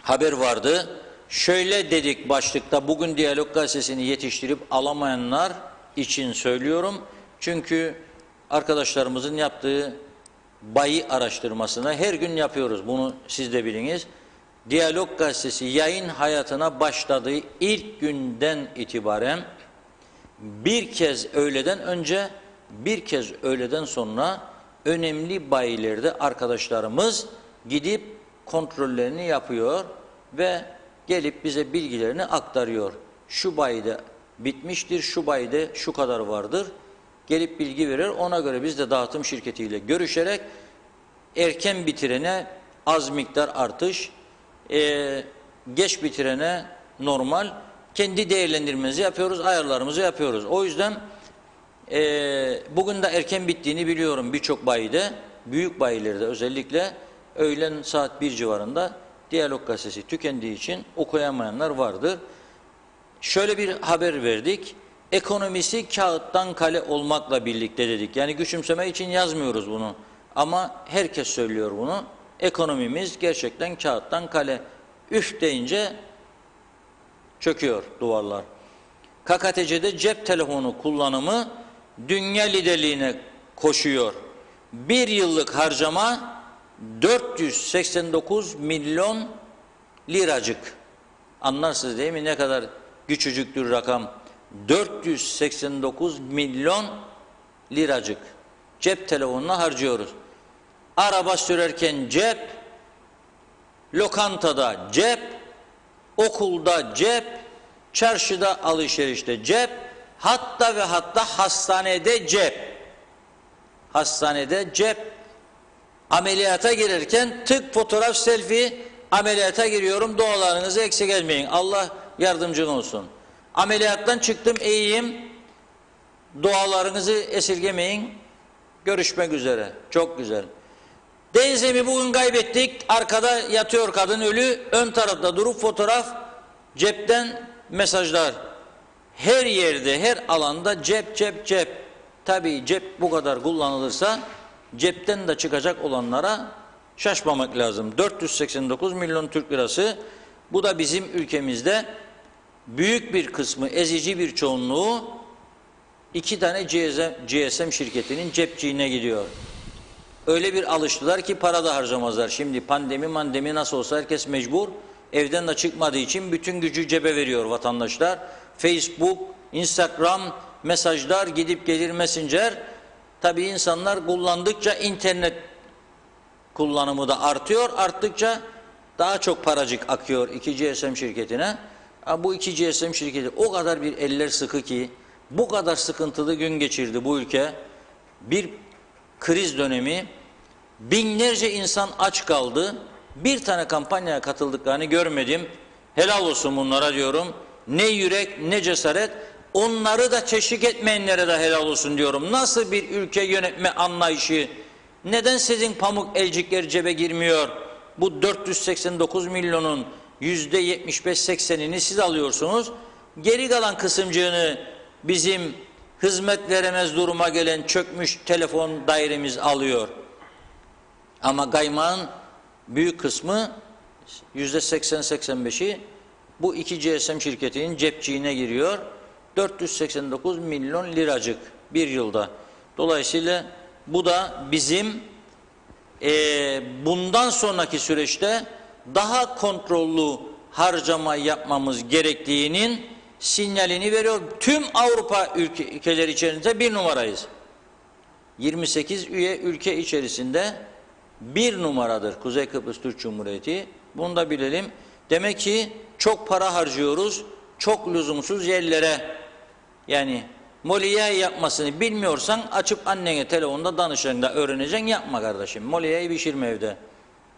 haber vardı. Şöyle dedik başlıkta, bugün Diyalog Gazetesi'ni yetiştirip alamayanlar için söylüyorum. Çünkü arkadaşlarımızın yaptığı bayi araştırmasını her gün yapıyoruz. Bunu siz de biliniz. Diyalog Gazetesi yayın hayatına başladığı ilk günden itibaren bir kez öğleden önce, bir kez öğleden sonra önemli bayilerde arkadaşlarımız gidip kontrollerini yapıyor ve gelip bize bilgilerini aktarıyor. Şu bayide bitmiştir, şu bayide şu kadar vardır. Gelip bilgi verir. Ona göre biz de dağıtım şirketiyle görüşerek erken bitirene az miktar artış, geç bitirene normal, kendi değerlendirmemizi yapıyoruz, ayarlarımızı yapıyoruz. O yüzden bugün de erken bittiğini biliyorum birçok bayide, büyük bayilerde özellikle öğlen saat 1 civarında Diyalog Gazetesi tükendiği için okuyamayanlar vardır. Şöyle bir haber verdik. Ekonomisi kağıttan kale olmakla birlikte dedik. Yani küçümseme için yazmıyoruz bunu. Ama herkes söylüyor bunu. Ekonomimiz gerçekten kağıttan kale. Üf deyince çöküyor duvarlar. KKTC'de cep telefonu kullanımı dünya liderliğine koşuyor. Bir yıllık harcama 489 milyon liracık. Anlarsınız değil mi ne kadar küçücüktür rakam. 489 milyon liracık cep telefonuna harcıyoruz. Araba sürerken cep, lokantada cep, okulda cep, çarşıda alışverişte cep, hatta ve hatta hastanede cep. Hastanede cep, ameliyata girerken tık fotoğraf selfie, ameliyata giriyorum, dualarınızı eksik etmeyin. Allah yardımcın olsun. Ameliyattan çıktım, iyiyim, dualarınızı esirgemeyin. Görüşmek üzere. Çok güzel. Teyzemi bugün kaybettik. Arkada yatıyor kadın ölü. Ön tarafta durup fotoğraf, cepten mesajlar. Her yerde, her alanda cep, cep, cep. Tabii cep bu kadar kullanılırsa cepten de çıkacak olanlara şaşmamak lazım. 489 milyon Türk lirası. Bu da bizim ülkemizde büyük bir kısmı, ezici bir çoğunluğu 2 tane GSM şirketinin cepçiğine gidiyor. Öyle bir alıştılar ki para da harcamazlar. Şimdi pandemi nasıl olsa herkes mecbur. Evden de çıkmadığı için bütün gücü cebe veriyor vatandaşlar. Facebook, Instagram, mesajlar, gidip gelir Messenger. Tabii insanlar kullandıkça internet kullanımı da artıyor. Arttıkça daha çok paracık akıyor 2 GSM şirketine. Bu 2 GSM şirketi o kadar bir eller sıkı ki, bu kadar sıkıntılı gün geçirdi bu ülke. Bir kriz dönemi, binlerce insan aç kaldı. Bir tane kampanyaya katıldıklarını görmedim. Helal olsun bunlara diyorum. Ne yürek ne cesaret. Onları da teşvik etmeyenlere de helal olsun diyorum. Nasıl bir ülke yönetme anlayışı? Neden sizin pamuk elcikler cebe girmiyor? Bu 489 milyonun %75-80'ini siz alıyorsunuz. Geri kalan kısımcığını bizim hizmet veremez duruma gelen çökmüş telefon dairemiz alıyor. Ama kaymağın büyük kısmı %80-85'i bu 2 GSM şirketinin cepçiğine giriyor. 489 milyon liracık bir yılda. Dolayısıyla bu da bizim bundan sonraki süreçte daha kontrollü harcama yapmamız gerektiğinin sinyalini veriyor. Tüm Avrupa ülkeleri içerisinde 1 numarayız. 28 üye ülke içerisinde 1 numaradır Kuzey Kıbrıs Türk Cumhuriyeti. Bunu da bilelim. Demek ki çok para harcıyoruz, çok lüzumsuz yerlere. Yani Molière yapmasını bilmiyorsan açıp annene telefonda danışanda öğreneceksin, yapma kardeşim. Molière'yi pişirme evde.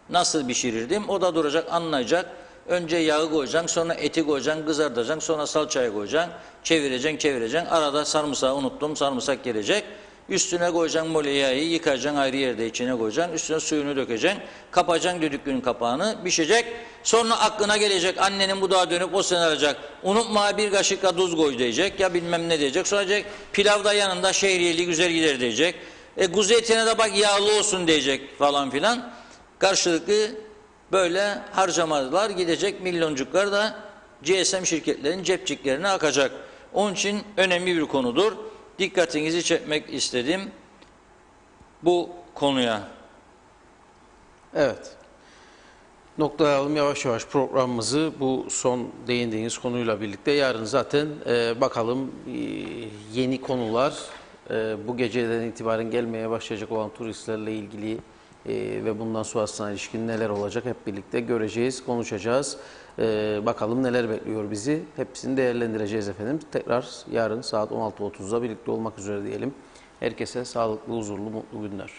Nasıl pişirirdim? O da duracak, anlayacak. Önce yağı koyacaksın, sonra eti koyacaksın, kızartacaksın, sonra salçayı koyacaksın, çevireceksin. Arada sarımsağı unuttum, sarımsak gelecek. Üstüne koyacaksın moleyağı, yıkacaksın ayrı yerde içine koyacaksın. Üstüne suyunu dökeceksin. Kapacaksın düdüklünün kapağını. Pişecek. Sonra aklına gelecek annenin budağı dönüp o seni arayacak. Unutma bir kaşık da tuz koy diyecek. Ya bilmem ne diyecek. Sonra diyecek pilav da yanında şehriyeli güzel gider diyecek. Kuzu etine de bak yağlı olsun diyecek falan filan. Karşılıklı böyle harcamalar gidecek. Milyoncuklar da GSM şirketlerin cepçiklerine akacak. Onun için önemli bir konudur. Dikkatinizi çekmek istedim bu konuya. Evet. Noktalayalım yavaş yavaş programımızı bu son değindiğiniz konuyla birlikte. Yarın zaten bakalım yeni konular bu geceden itibaren gelmeye başlayacak olan turistlerle ilgili ve bundan sonrasına ilişkin neler olacak hep birlikte göreceğiz, konuşacağız. Bakalım neler bekliyor bizi. Hepsini değerlendireceğiz efendim. Tekrar yarın saat 16.30'da birlikte olmak üzere diyelim. Herkese sağlıklı, huzurlu, mutlu günler.